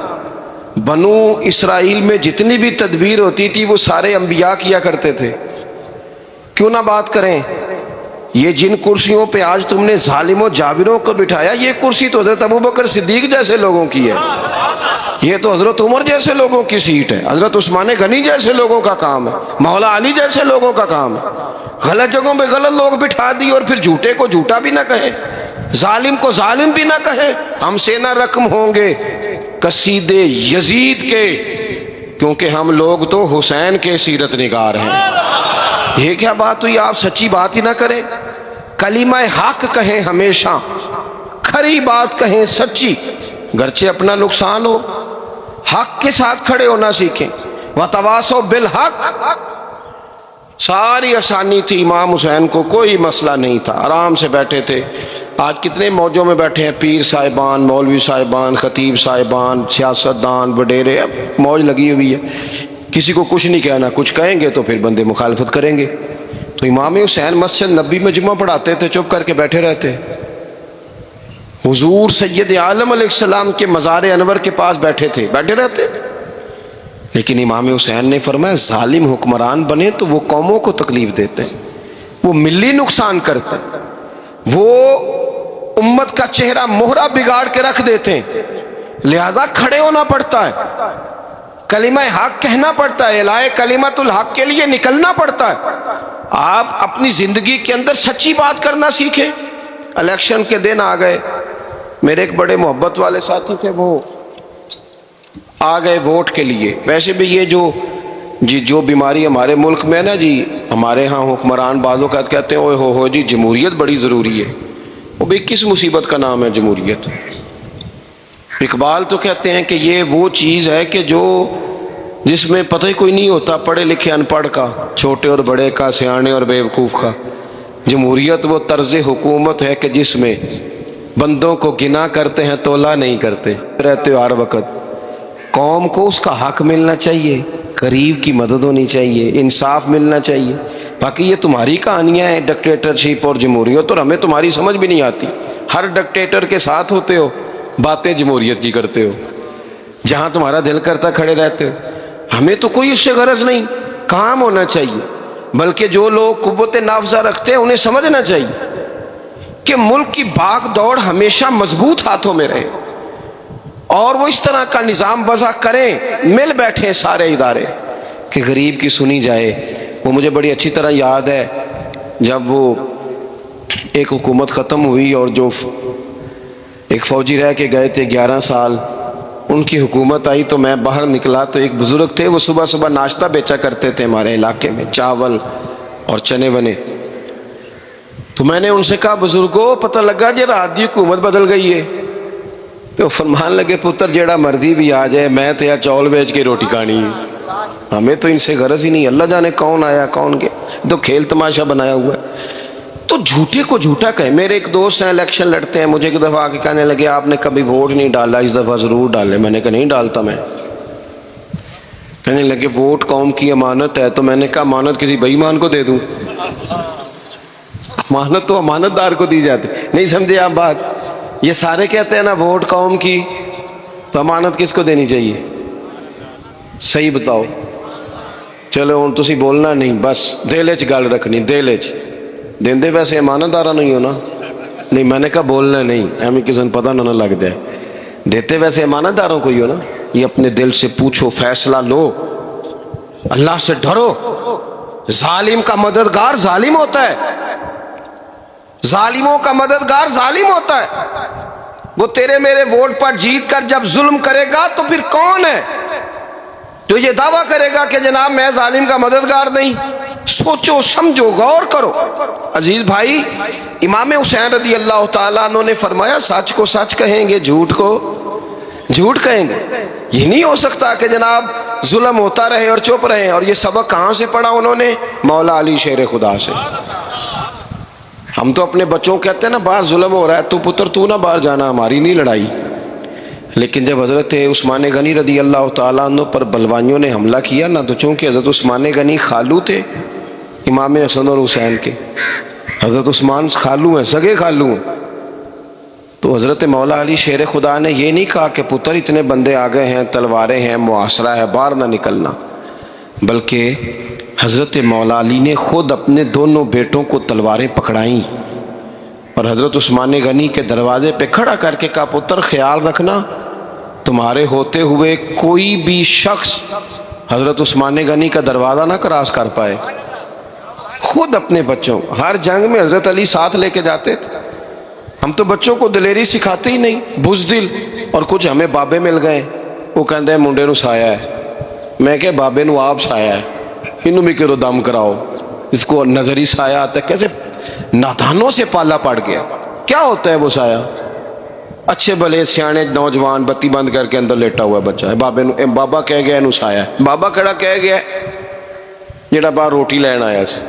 بنو اسرائیل میں جتنی بھی تدبیر ہوتی تھی وہ سارے انبیاء کیا کرتے تھے، کیوں نہ بات کریں؟ یہ جن کرسیوں پہ آج تم نے ظالموں جابروں کو بٹھایا، یہ کرسی تو حضرت ابوبکر صدیق جیسے لوگوں کی ہے، یہ تو حضرت عمر جیسے لوگوں کی سیٹ ہے، حضرت عثمان غنی جیسے لوگوں کا کام ہے، مولا علی جیسے لوگوں کا کام ہے۔ غلط جگہوں پہ غلط لوگ بٹھا دی اور پھر جھوٹے کو جھوٹا بھی نہ کہیں، ظالم کو ظالم بھی نہ کہیں۔ ہم سے نہ رقم ہوں گے قصیدے یزید کے، کیونکہ ہم لوگ تو حسین کے سیرت نگار ہیں۔ یہ کیا بات ہوئی؟ آپ سچی بات ہی نہ کریں، کلمہ حق کہیں، ہمیشہ کھری بات کہیں، سچی، گرچہ اپنا نقصان ہو، حق کے ساتھ کھڑے ہونا سیکھیں۔ وَتَوَاصَوْا بِالْحَقِّ، ساری آسانی تھی، امام حسین کو کوئی مسئلہ نہیں تھا، آرام سے بیٹھے تھے۔ آج کتنے موجوں میں بیٹھے ہیں، پیر صاحبان، مولوی صاحبان، خطیب صاحبان، سیاستدان، وڈیرے، موج لگی ہوئی ہے، کسی کو کچھ نہیں کہنا، کچھ کہیں گے تو پھر بندے مخالفت کریں گے۔ تو امام حسین مسجد نبی میں جمعہ پڑھاتے تھے، چپ کر کے بیٹھے رہتے۔ حضور سید عالم علیہ السلام کے مزار انور کے پاس بیٹھے تھے، بیٹھے رہتے۔ لیکن امام حسین نے فرمایا ظالم حکمران بنے تو وہ قوموں کو تکلیف دیتے ہیں، وہ ملی نقصان کرتے ہیں، وہ امت کا چہرہ مہرہ بگاڑ کے رکھ دیتے ہیں، لہذا کھڑے ہونا پڑتا ہے، کلمہ حق کہنا پڑتا ہے، الہے کلمت الحق کے لیے نکلنا پڑتا ہے۔ آپ اپنی زندگی کے اندر سچی بات کرنا سیکھیں۔ الیکشن کے دن آ گئے، میرے ایک بڑے محبت والے ساتھی تھے، وہ آ گئے ووٹ کے لیے۔ ویسے بھی یہ جو بیماری ہمارے ملک میں نا جی، ہمارے ہاں حکمران بعض اوقات کہتے ہیں اوے ہو جی جمہوریت بڑی ضروری ہے۔ وہ بھی کس مصیبت کا نام ہے جمہوریت؟ اقبال تو کہتے ہیں کہ یہ وہ چیز ہے کہ جس میں پتہ ہی کوئی نہیں ہوتا، پڑھے لکھے ان پڑھ کا، چھوٹے اور بڑے کا، سیانے اور بیوقوف کا۔ جمہوریت وہ طرز حکومت ہے کہ جس میں بندوں کو گنا کرتے ہیں، تولا نہیں کرتے رہتے ہو ہر وقت۔ قوم کو اس کا حق ملنا چاہیے، غریب کی مدد ہونی چاہیے، انصاف ملنا چاہیے۔ باقی یہ تمہاری کہانیاں ہیں ڈکٹیٹرشپ اور جمہوریت، اور ہمیں تمہاری سمجھ بھی نہیں آتی۔ ہر ڈکٹیٹر کے ساتھ ہوتے ہو، باتیں جمہوریت کی کرتے ہو، جہاں تمہارا دل کرتا کھڑے رہتے ہو۔ ہمیں تو کوئی اس سے غرض نہیں، کام ہونا چاہیے۔ بلکہ جو لوگ قوت نافذہ رکھتے ہیں انہیں سمجھنا چاہیے کہ ملک کی بھاگ دوڑ ہمیشہ مضبوط ہاتھوں میں رہے، اور وہ اس طرح کا نظام وضع کریں، مل بیٹھیں سارے ادارے کہ غریب کی سنی جائے۔ وہ مجھے بڑی اچھی طرح یاد ہے جب وہ ایک حکومت ختم ہوئی اور جو ایک فوجی رہ کے گئے تھے 11 سال، ان کی حکومت آئی تو میں باہر نکلا تو ایک بزرگ تھے، وہ صبح صبح ناشتہ بیچا کرتے تھے ہمارے علاقے میں، چاول اور چنے بنے۔ تو میں نے ان سے کہا بزرگوں پتہ لگا جی رات دی حکومت بدل گئی ہے. تو فرمان لگے پتر جیڑا مرضی بھی آ جائے میں تو چول بیچ کے روٹی کھانی ہے. ہمیں تو ان سے غرض ہی نہیں. اللہ جانے کون آیا کون گیا, تو کھیل تماشا بنایا ہوا ہے. تو جھوٹے کو جھوٹا کہیں. میرے ایک دوست ہیں الیکشن لڑتے ہیں, مجھے ایک دفعہ آ کے کہنے لگے آپ نے کبھی ووٹ نہیں ڈالا, اس دفعہ ضرور ڈالے. میں نے کہا نہیں ڈالتا میں. کہنے لگے ووٹ قوم کی امانت ہے. تو میں نے کہا امانت کسی بے ایمان کو دے دوں؟ امانت تو امانت دار کو دی جاتی. نہیں سمجھے آپ بات؟ یہ سارے کہتے ہیں نا ووٹ قوم کی, تو امانت کس کو دینی چاہیے؟ صحیح بتاؤ. چلو ہوں تسی بولنا نہیں, بس دل چ گل رکھنی. دل چ دیندے ویسے امانت دارا نہیں ہونا. نہیں میں نے کہا بولنا نہیں, ایویں کسی نے پتہ نہ لگ جائے. دیتے ویسے امانت داروں کو ہی ہو نا. یہ اپنے دل سے پوچھو, فیصلہ لو, اللہ سے ڈرو. ظالم کا مددگار ظالم ہوتا ہے, ظالموں کا مددگار ظالم ہوتا ہے. وہ تیرے میرے ووٹ پر جیت کر جب ظلم کرے گا تو پھر کون ہے جو یہ دعویٰ کرے گا کہ جناب میں ظالم کا مددگار نہیں؟ سوچو سمجھو غور کرو. عزیز بھائی, امام حسین رضی اللہ تعالیٰ عنہ نے فرمایا سچ کو سچ کہیں گے, جھوٹ کو جھوٹ کہیں گے. یہ نہیں ہو سکتا کہ جناب ظلم ہوتا رہے اور چپ رہے. اور یہ سبق کہاں سے پڑھا انہوں نے؟ مولا علی شیر خدا سے. ہم تو اپنے بچوں کو کہتے ہیں نا باہر ظلم ہو رہا ہے, تو پتر تو نہ باہر جانا, ہماری نہیں لڑائی. لیکن جب حضرت عثمان غنی رضی اللہ تعالیٰ عنہ پر بلوائیوں نے حملہ کیا نا, تو چونکہ حضرت عثمان غنی خالو تھے امام حسن اور حسین کے, حضرت عثمان خالو ہیں, سگے خالو ہیں, تو حضرت مولا علی شیر خدا نے یہ نہیں کہا کہ پتر اتنے بندے آ گئے ہیں, تلواریں ہیں, محاصرہ ہے, باہر نہ نکلنا. بلکہ حضرت مولا علی نے خود اپنے دونوں بیٹوں کو تلواریں پکڑائیں اور حضرت عثمان غنی کے دروازے پہ کھڑا کر کے کہا پتر خیال رکھنا تمہارے ہوتے ہوئے کوئی بھی شخص حضرت عثمان غنی کا دروازہ نہ کراس کر پائے. خود اپنے بچوں, ہر جنگ میں حضرت علی ساتھ لے کے جاتے تھے. ہم تو بچوں کو دلیری سکھاتے ہی نہیں, بزدل. اور کچھ ہمیں بابے مل گئے, وہ کہتے ہیں منڈے نو سایا ہے. میں کہ بابے نو آپ سایا ہے, انہوں بھی کرو دم کراؤ. اس کو نظری سایہ آتا ہے, کیسے نادانوں سے پالا پڑ گیا. کیا ہوتا ہے وہ سایہ؟ اچھے بھلے سیانے نوجوان بتی بند کر کے اندر لیٹا ہوا ہے بچہ ہے, بابے نو بابا کہہ گیا انہوں سایہ ہے. بابا کہڑا کہہ گیا جڑا باہر روٹی لین آیا سی,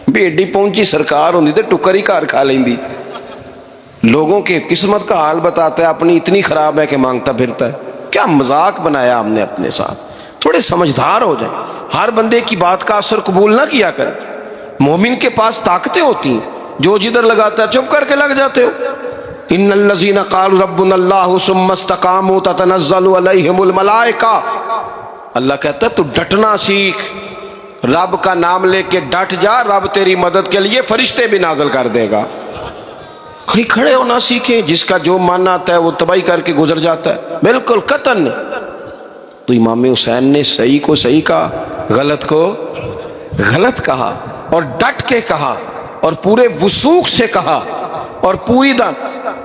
بھی ایڈی پہنچی سرکار ہوندی تے ٹکر ہی گھر کھا لیندی. لوگوں کے قسمت کا حال بتاتا ہے, اپنی اتنی خراب ہے کہ مانگتا پھرتا ہے. کیا مذاق بنایا ہم نے اپنے ساتھ. تھوڑے سمجھدار ہو جائیں, ہر بندے کی بات کا اثر قبول نہ کیا کریں. مومن کے پاس طاقتیں ہوتی ہیں, جو جدھر لگاتا ہے چپ کر کے لگ جاتے ہو. ان الذین قالوا ربنا اللہ ثم استقاموا تتنزل علیہم الملائکہ. اللہ کہتا ہے تو ڈٹنا سیکھ, رب کا نام لے کے ڈٹ جا, رب تیری مدد کے لیے فرشتے بھی نازل کر دے گا. کھڑے ہونا سیکھیں, جس کا جو ماننا آتا ہے وہ تباہی کر کے گزر جاتا ہے, بالکل قطعاً. تو امام حسین نے صحیح کو صحیح کہا, غلط کو غلط کہا, اور ڈٹ کے کہا, اور پورے وثوق سے کہا, اور پوری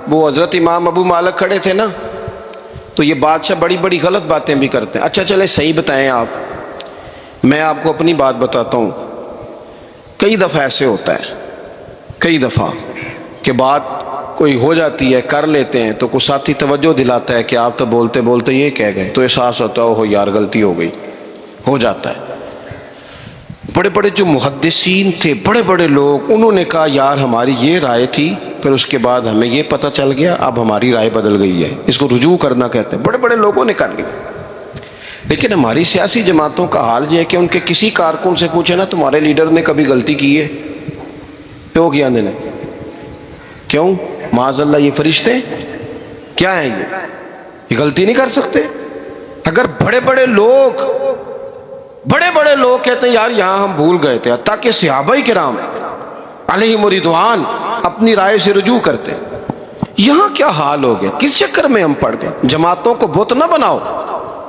وہ حضرت امام ابو مالک کھڑے تھے نا, تو یہ بادشاہ بڑی بڑی غلط باتیں بھی کرتے ہیں. اچھا چلیں صحیح بتائیں آپ, میں آپ کو اپنی بات بتاتا ہوں. کئی دفعہ ایسے ہوتا ہے, کئی دفعہ کہ بات کوئی ہو جاتی ہے, کر لیتے ہیں, تو کوئی ساتھی توجہ دلاتا ہے کہ آپ تو بولتے بولتے یہ کہہ گئے, تو احساس ہوتا ہے اوہ یار غلطی ہو گئی. ہو جاتا ہے. بڑے بڑے جو محدثین تھے, بڑے بڑے لوگ, انہوں نے کہا یار ہماری یہ رائے تھی, پھر اس کے بعد ہمیں یہ پتہ چل گیا, اب ہماری رائے بدل گئی ہے. اس کو رجوع کرنا کہتے ہیں. بڑے بڑے لوگوں نے کر لیا. لیکن ہماری سیاسی جماعتوں کا حال یہ ہے کہ ان کے کسی کارکن سے پوچھے نا تمہارے لیڈر نے کبھی غلطی کی ہے؟ کیوں کیا نے, کیوں؟ معاذ اللہ یہ فرشتے کیا ہیں, یہ غلطی نہیں کر سکتے. اگر بڑے بڑے لوگ کہتے ہیں یار یہاں ہم بھول گئے تھے, تاکہ صحابہ کرام علیہم رضوان اپنی رائے سے رجوع کرتے. یہاں کیا حال ہو گیا, کس چکر میں ہم پڑ گئے. جماعتوں کو بت نہ بناؤ,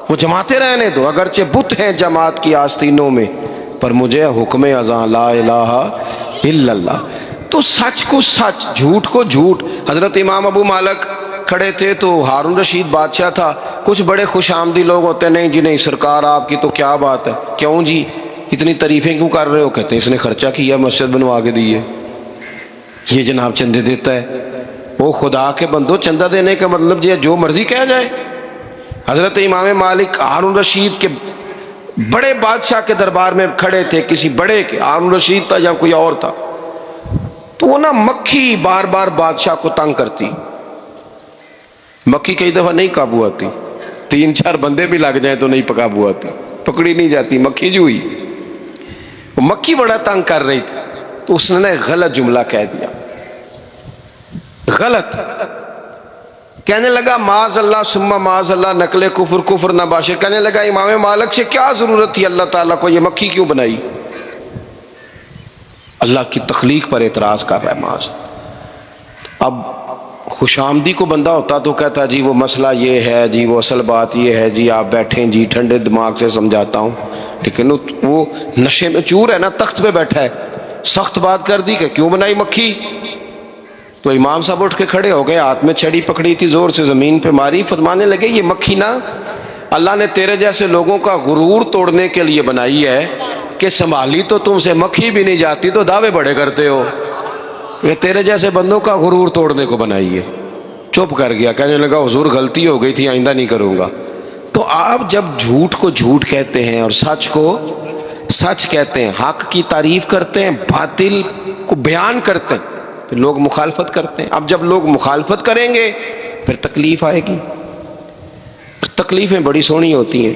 وہ جماعتیں رہنے دو, اگرچہ بت ہیں جماعت کی آستینوں میں, پر مجھے حکم اذاں لا الہ الا اللہ. تو سچ کو سچ, جھوٹ کو جھوٹ. حضرت امام ابو مالک کھڑے تھے تو ہارون رشید بادشاہ تھا. کچھ بڑے خوش آمدی لوگ ہوتے ہیں, نہیں جی نہیں سرکار آپ کی تو کیا بات ہے, کیوں جی اتنی تعریفیں کیوں کر رہے ہو؟ کہتے ہیں اس نے خرچہ کیا, مسجد بنوا کے دی ہے. یہ جناب چندے دیتا ہے. وہ خدا کے بندو، چندہ دینے کا مطلب یہ جو مرضی کہا جائے. حضرت امام مالک ہارون رشید کے بڑے بادشاہ کے دربار میں کھڑے تھے، کسی بڑے کے، ہارون رشید تھا یا کوئی اور تھا، تو وہ نا مکھی بار بار بادشاہ کو تنگ کرتی. مکھی کئی دفعہ نہیں قابو آتی، 3-4 بندے بھی لگ جائیں تو نہیں قابو آتی، پکڑی نہیں جاتی، مکھی جو ہوئی. وہ مکھی بڑا تنگ کر رہی تھی، تو اس نے ایک غلط جملہ کہہ دیا. غلط کہنے لگا معاذ اللہ ثم معاذ اللہ، نقل کفر کفر نہ باشے. کہنے لگا امام مالک سے کیا ضرورت تھی اللہ تعالیٰ کو یہ مکھی کیوں بنائی؟ اللہ کی تخلیق پر اعتراض کر رہا ہے معاذ. اب خوش آمدی کو بندہ ہوتا تو کہتا جی وہ مسئلہ یہ ہے جی، وہ اصل بات یہ ہے جی، آپ بیٹھیں جی، ٹھنڈے دماغ سے سمجھاتا ہوں. لیکن وہ نشے میں چور ہے نا، تخت پہ بیٹھا ہے، سخت بات کر دی کہ کیوں بنائی مکھی. تو امام صاحب اٹھ کے کھڑے ہو گئے، ہاتھ میں چھڑی پکڑی تھی، زور سے زمین پہ ماری، فرمانے لگے یہ مکھی نا اللہ نے تیرے جیسے لوگوں کا غرور توڑنے کے لیے بنائی ہے کہ سنبھالی تو تم سے مکھی بھی نہیں جاتی تو دعوے بڑے کرتے ہو. یہ تیرے جیسے بندوں کا غرور توڑنے کو بنائی ہے. چپ کر گیا، کہنے لگا حضور غلطی ہو گئی تھی، آئندہ نہیں کروں گا. تو آپ جب جھوٹ کو جھوٹ کہتے ہیں اور سچ کو سچ کہتے ہیں، حق کی تعریف کرتے ہیں، باطل کو بیان کرتے ہیں، پھر لوگ مخالفت کرتے ہیں. اب جب لوگ مخالفت کریں گے پھر تکلیف آئے گی. تکلیفیں بڑی سونی ہوتی ہیں.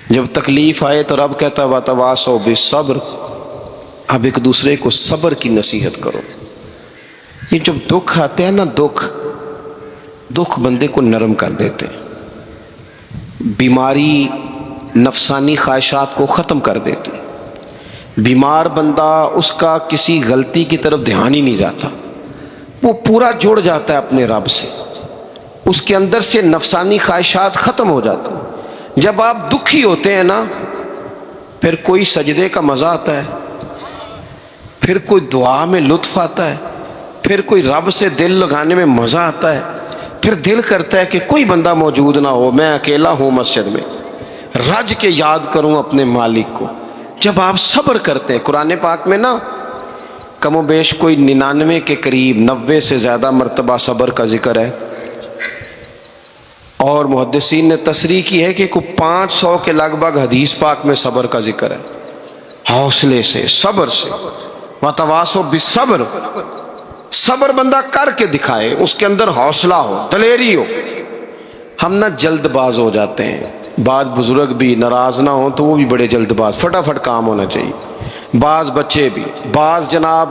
جب تکلیف آئے تو رب کہتا ہے وَتَوَاصَوْا بِالصَّبْرِ، اب ایک دوسرے کو صبر کی نصیحت کرو. یہ جب دکھ آتے ہیں نا، دکھ بندے کو نرم کر دیتے ہیں، بیماری نفسانی خواہشات کو ختم کر دیتے ہیں. بیمار بندہ اس کا کسی غلطی کی طرف دھیان ہی نہیں جاتا، وہ پورا جڑ جاتا ہے اپنے رب سے، اس کے اندر سے نفسانی خواہشات ختم ہو جاتی ہیں. جب آپ دکھی ہوتے ہیں نا، پھر کوئی سجدے کا مزہ آتا ہے، پھر کوئی دعا میں لطف آتا ہے، پھر کوئی رب سے دل لگانے میں مزہ آتا ہے، پھر دل کرتا ہے کہ کوئی بندہ موجود نہ ہو، میں اکیلا ہوں مسجد میں، رج کے یاد کروں اپنے مالک کو. جب آپ صبر کرتے ہیں، قرآن پاک میں نا کم و بیش کوئی 99 کے قریب 90 سے زیادہ مرتبہ صبر کا ذکر ہے، اور محدثین نے تصریح کی ہے کہ کوئی 500 کے لگ بھگ حدیث پاک میں صبر کا ذکر ہے. حوصلے سے، صبر سے. وَتَوَاصَوْا بِالصَّبْرِ، صبر بندہ کر کے دکھائے، اس کے اندر حوصلہ ہو، دلیری ہو. ہم نہ جلد باز ہو جاتے ہیں. بعض بزرگ بھی ناراض نہ ہوں تو وہ بھی بڑے جلد باز، فٹافٹ کام ہونا چاہیے. بعض بچے بھی، بعض جناب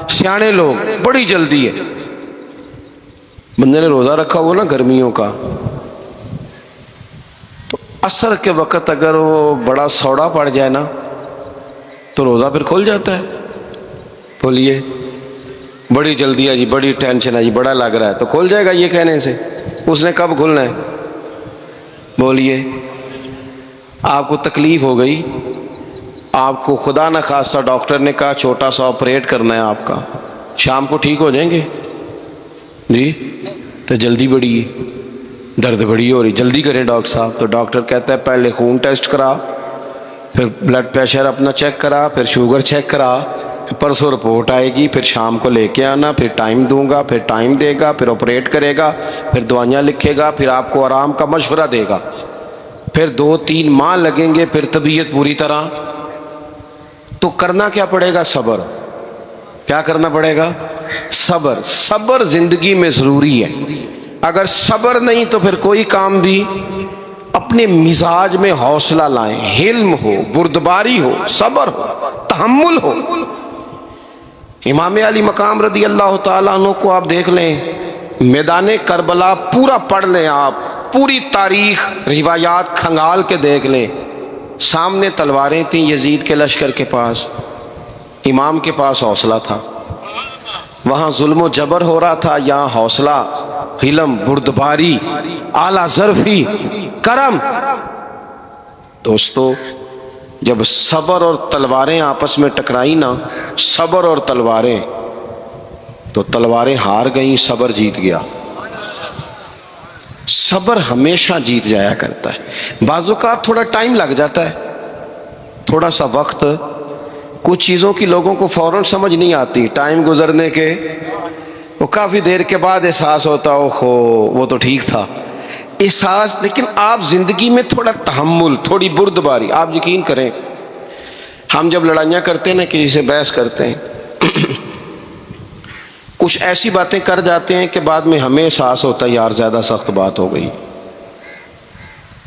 سیانے لوگ، بڑی جلدی ہے. بندے نے روزہ رکھا ہوا نا گرمیوں کا، تو عصر کے وقت اگر وہ بڑا سوڑا پڑ جائے نا تو روزہ پھر کھل جاتا ہے. بولیے بڑی جلدی ہے جی، بڑی ٹینشن ہے جی، بڑا لگ رہا ہے، تو کھل جائے گا یہ کہنے سے. اس نے کب کھلنا ہے؟ بولیے آپ کو تکلیف ہو گئی، آپ کو خدا نہ خواستہ ڈاکٹر نے کہا چھوٹا سا آپریٹ کرنا ہے آپ کا، شام کو ٹھیک ہو جائیں گے جی؟ تو جلدی بڑی ہے، درد بڑی ہو رہی، جلدی کریں ڈاکٹر صاحب. تو ڈاکٹر کہتا ہے پہلے خون ٹیسٹ کرا، پھر بلڈ پریشر اپنا چیک کرا، پھر شوگر چیک کرا، پرسوں رپورٹ آئے گی، پھر شام کو لے کے آنا، پھر ٹائم دوں گا، پھر ٹائم دے گا، پھر آپریٹ کرے گا، پھر دوائیاں لکھے گا، پھر آپ کو آرام کا مشورہ دے گا، پھر 2-3 ماہ لگیں گے، پھر طبیعت پوری طرح. تو کرنا کیا پڑے گا؟ صبر. کیا کرنا پڑے گا؟ صبر. صبر زندگی میں ضروری ہے. اگر صبر نہیں تو پھر کوئی کام بھی. اپنے مزاج میں حوصلہ لائیں، حلم ہو، بردباری ہو، صبر ہو، تحمل ہو. امام علی مقام رضی اللہ تعالیٰ عنہ کو آپ دیکھ لیں، میدان کربلا پورا پڑھ لیں، آپ پوری تاریخ روایات کھنگال کے دیکھ لیں. سامنے تلواریں تھیں یزید کے لشکر کے پاس، امام کے پاس حوصلہ تھا. وہاں ظلم و جبر ہو رہا تھا، یہاں حوصلہ، حلم، بردباری، اعلیٰ ظرفی، کرم. دوستو جب صبر اور تلواریں آپس میں ٹکرائی نا، صبر اور تلواریں، تو تلواریں ہار گئیں، صبر جیت گیا. صبر ہمیشہ جیت جایا کرتا ہے. بعض اوقات تھوڑا ٹائم لگ جاتا ہے، تھوڑا سا وقت کچھ چیزوں کی لوگوں کو فوراً سمجھ نہیں آتی، ٹائم گزرنے کے وہ کافی دیر کے بعد احساس ہوتا اوہو وہ تو ٹھیک تھا احساس. لیکن آپ زندگی میں تھوڑا تحمل، تھوڑی بردباری. آپ یقین کریں ہم جب لڑائیاں کرتے ہیں نا، کسی سے بحث کرتے ہیں، کچھ ایسی باتیں کر جاتے ہیں کہ بعد میں ہمیں احساس ہوتا ہے یار زیادہ سخت بات ہو گئی.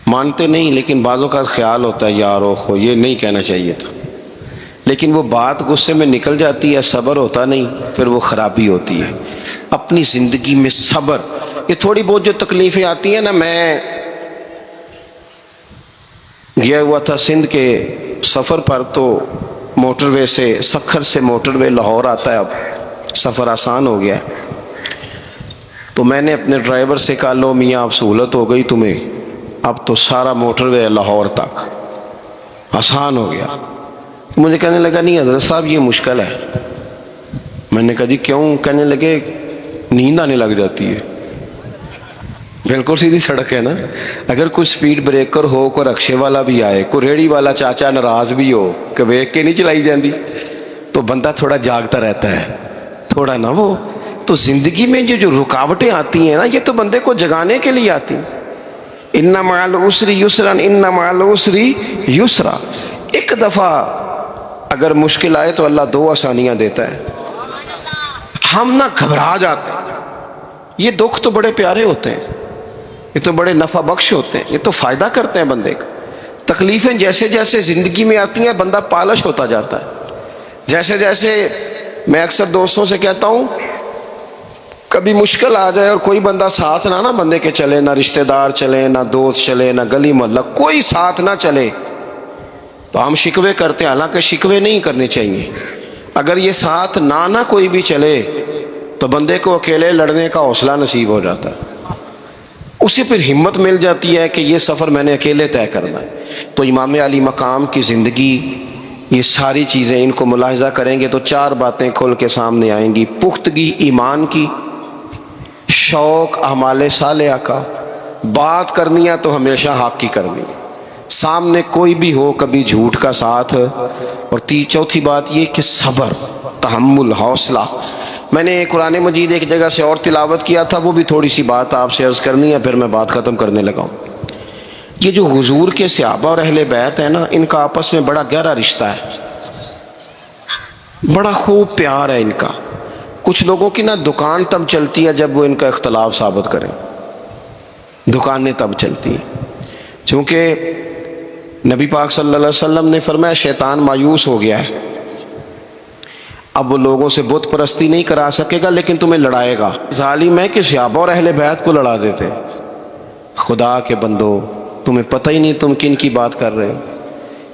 مانتے نہیں، لیکن بعضوں کا خیال ہوتا ہے یار اوہو یہ نہیں کہنا چاہیے تھا. لیکن وہ بات غصے میں نکل جاتی ہے، صبر ہوتا نہیں، پھر وہ خرابی ہوتی ہے. اپنی زندگی میں صبر. یہ تھوڑی بہت جو تکلیفیں آتی ہیں نا، میں گیا ہوا تھا سندھ کے سفر پر، تو موٹر وے سے، سکھر سے موٹر وے لاہور آتا ہے، اب سفر آسان ہو گیا. تو میں نے اپنے ڈرائیور سے کہا لو میاں اب سہولت ہو گئی تمہیں، اب تو سارا موٹر وے لاہور تک آسان ہو گیا. مجھے کہنے لگا نہیں حضرت صاحب یہ مشکل ہے. میں نے کہا جی کیوں؟ کہنے لگے نیند آنے لگ جاتی ہے. بالکل سیدھی سڑک ہے نا، اگر کوئی سپیڈ بریکر ہو، کوئی رکشے والا بھی آئے، کوئی ریڑھی والا چاچا ناراض بھی ہو کہ ویک کے نہیں چلائی جاندی، تو بندہ تھوڑا جاگتا رہتا ہے تھوڑا نا. وہ تو زندگی میں جو رکاوٹیں آتی ہیں نا، یہ تو بندے کو جگانے کے لیے آتی ہیں. ان مع العسر یسرا، ان مع العسر یسرا. ایک دفعہ اگر مشکل آئے تو اللہ دو آسانیاں دیتا ہے. ہم نہ گھبرا جاتے ہیں. یہ دکھ تو بڑے پیارے ہوتے ہیں، یہ تو بڑے نفع بخش ہوتے ہیں، یہ تو فائدہ کرتے ہیں بندے کا. تکلیفیں جیسے جیسے زندگی میں آتی ہیں بندہ پالش ہوتا جاتا ہے. جیسے جیسے میں اکثر دوستوں سے کہتا ہوں کبھی مشکل آ جائے اور کوئی بندہ ساتھ نہ بندے کے چلے، نہ رشتہ دار چلے، نہ دوست چلے، نہ گلی محلہ کوئی ساتھ نہ چلے، تو ہم شکوے کرتے ہیں. حالانکہ شکوے نہیں کرنے چاہیے. اگر یہ ساتھ نہ کوئی بھی چلے تو بندے کو اکیلے لڑنے کا حوصلہ نصیب ہو جاتا ہے، اسے پھر ہمت مل جاتی ہے کہ یہ سفر میں نے اکیلے طے کرنا ہے. تو امام علی مقام کی زندگی، یہ ساری چیزیں ان کو ملاحظہ کریں گے تو چار باتیں کھل کے سامنے آئیں گی. پختگی ایمان کی، شوق اعمال صالحہ کا، بات کرنی ہے تو ہمیشہ حق کی کرنی ہے، سامنے کوئی بھی ہو کبھی جھوٹ کا ساتھ. اور چوتھی بات یہ کہ صبر، تحمل، حوصلہ. میں نے قرآن مجید ایک جگہ سے اور تلاوت کیا تھا، وہ بھی تھوڑی سی بات آپ سے عرض کرنی ہے، پھر میں بات ختم کرنے لگا ہوں. یہ جو حضور کے صحابہ اور اہل بیت ہیں نا، ان کا آپس میں بڑا گہرا رشتہ ہے، بڑا خوب پیار ہے ان کا. کچھ لوگوں کی نا دکان تب چلتی ہے جب وہ ان کا اختلاف ثابت کریں، دکانیں تب چلتی ہیں. چونکہ نبی پاک صلی اللہ علیہ وسلم نے فرمایا شیطان مایوس ہو گیا ہے، اب وہ لوگوں سے بت پرستی نہیں کرا سکے گا لیکن تمہیں لڑائے گا. ظالم ہے کہ صحابہ اور اہل بیت کو لڑا دیتے. خدا کے بندو تمہیں پتہ ہی نہیں تم کن کی بات کر رہے ہو.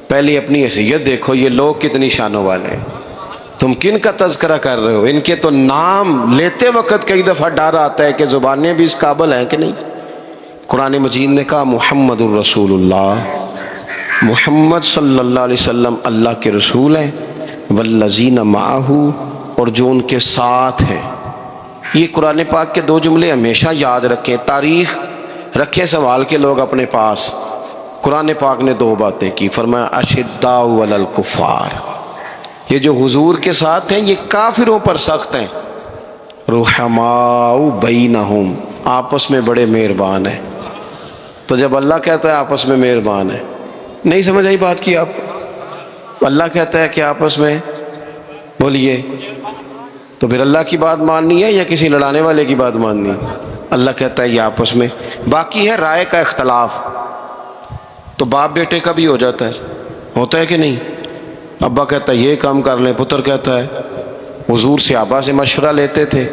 پہلے اپنی حیثیت دیکھو، یہ لوگ کتنی شانوں والے ہیں، تم کن کا تذکرہ کر رہے ہو. ان کے تو نام لیتے وقت کئی دفعہ ڈر آتا ہے کہ زبانیں بھی اس قابل ہیں کہ نہیں. قرآن مجید نے کہا محمد الرسول اللہ، محمد صلی اللہ علیہ وسلم اللہ کے رسول ہیں، والذین معہ، اور جو ان کے ساتھ ہیں. یہ قرآن پاک کے دو جملے ہمیشہ یاد رکھیں، تاریخ رکھیں سنبھال کے لوگ اپنے پاس. قرآن پاک نے دو باتیں کی، فرمایا اشداء علی الکفار، یہ جو حضور کے ساتھ ہیں یہ کافروں پر سخت ہیں، رحماء بینہم، آپس میں بڑے مہربان ہیں. تو جب اللہ کہتا ہے آپس میں مہربان ہے، نہیں سمجھ آئی بات کی آپ؟ اللہ کہتا ہے کہ آپس میں بولیے، تو پھر اللہ کی بات ماننی ہے یا کسی لڑانے والے کی بات ماننی ہے؟ اللہ کہتا ہے یہ آپس میں. باقی ہے رائے کا اختلاف، تو باپ بیٹے کا بھی ہو جاتا ہے، ہوتا ہے کہ نہیں؟ ابا کہتا ہے یہ کام کر لیں، پتر کہتا ہے. حضور صحابہ سے مشورہ لیتے تھے،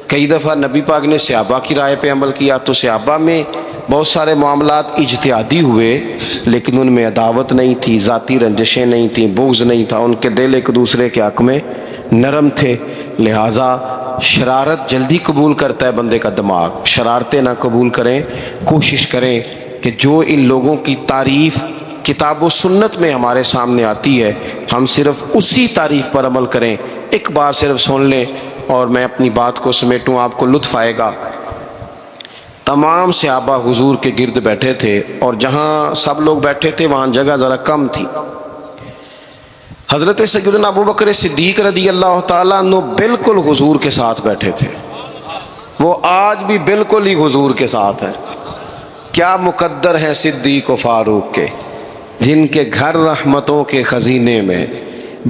کئی دفعہ نبی پاک نے صحابہ کی رائے پہ عمل کیا. تو صحابہ میں بہت سارے معاملات اجتہادی ہوئے لیکن ان میں عداوت نہیں تھی، ذاتی رنجشیں نہیں تھیں، بغض نہیں تھا، ان کے دل ایک دوسرے کے حق میں نرم تھے. لہٰذا شرارت جلدی قبول کرتا ہے بندے کا دماغ، شرارتیں نہ قبول کریں. کوشش کریں کہ جو ان لوگوں کی تعریف کتاب و سنت میں ہمارے سامنے آتی ہے ہم صرف اسی تعریف پر عمل کریں. ایک بات صرف سن لیں اور میں اپنی بات کو سمیٹوں، آپ کو لطف آئے گا. تمام صحابہ حضور کے گرد بیٹھے تھے اور جہاں سب لوگ بیٹھے تھے وہاں جگہ ذرا کم تھی. حضرت سیدنا ابو بکر صدیق رضی اللہ تعالیٰ عنہ بالکل حضور کے ساتھ بیٹھے تھے، وہ آج بھی بالکل ہی حضور کے ساتھ ہیں۔ کیا مقدر ہیں صدیق و فاروق کے، جن کے گھر رحمتوں کے خزینے میں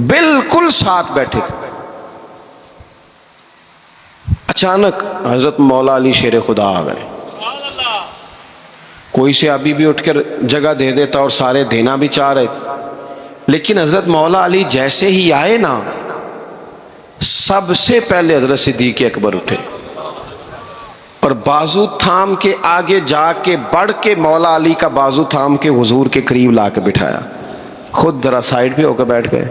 بالکل ساتھ بیٹھے تھے۔ اچانک حضرت مولا علی شیر خدا آ گئے، کوئی سے ابھی بھی اٹھ کر جگہ دے دیتا اور سارے دینا بھی چاہ رہے تھے، لیکن حضرت مولا علی جیسے ہی آئے نا، سب سے پہلے حضرت صدیق اکبر اٹھے اور بازو تھام کے آگے جا کے بڑھ کے مولا علی کا بازو تھام کے حضور کے قریب لا کے بٹھایا، خود ذرا سائڈ پہ ہو کے بیٹھ گئے۔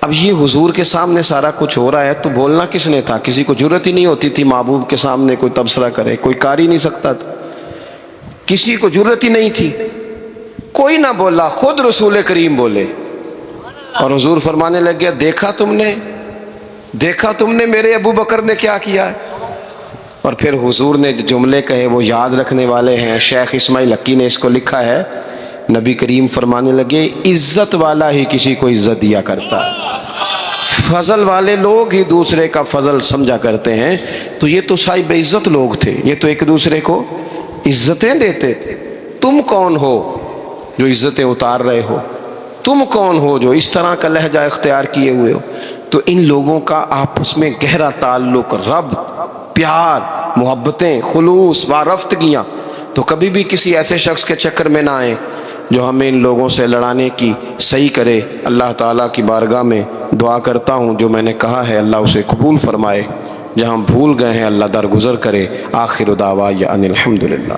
اب یہ حضور کے سامنے سارا کچھ ہو رہا ہے تو بولنا کس نے تھا؟ کسی کو ضرورت ہی نہیں ہوتی تھی محبوب کے سامنے کوئی تبصرہ کرے، کوئی کر ہی نہیں سکتا تھا، کسی کو ضرورت ہی نہیں تھی، کوئی نہ بولا، خود رسول کریم بولے اور حضور فرمانے لگ گیا، دیکھا تم نے میرے ابو بکر نے کیا کیا ہے؟ اور پھر حضور نے جو جملے کہے وہ یاد رکھنے والے ہیں، شیخ اسماعیل حقی نے اس کو لکھا ہے، نبی کریم فرمانے لگے، عزت والا ہی کسی کو عزت دیا کرتا ہے، فضل والے لوگ ہی دوسرے کا فضل سمجھا کرتے ہیں۔ تو یہ تو صاحب عزت لوگ تھے، یہ تو ایک دوسرے کو عزتیں دیتے تھے۔ تم کون ہو جو عزتیں اتار رہے ہو؟ تم کون ہو جو اس طرح کا لہجہ اختیار کیے ہوئے ہو؟ تو ان لوگوں کا آپس میں گہرا تعلق، رب، پیار، محبتیں، خلوص، وارفتگیاں، تو کبھی بھی کسی ایسے شخص کے چکر میں نہ آئیں جو ہمیں ان لوگوں سے لڑانے کی صحیح کرے۔ اللہ تعالیٰ کی بارگاہ میں دعا کرتا ہوں جو میں نے کہا ہے اللہ اسے قبول فرمائے، جہاں بھول گئے ہیں اللہ درگزر کرے۔ آخر دعوانا ان الحمدللہ۔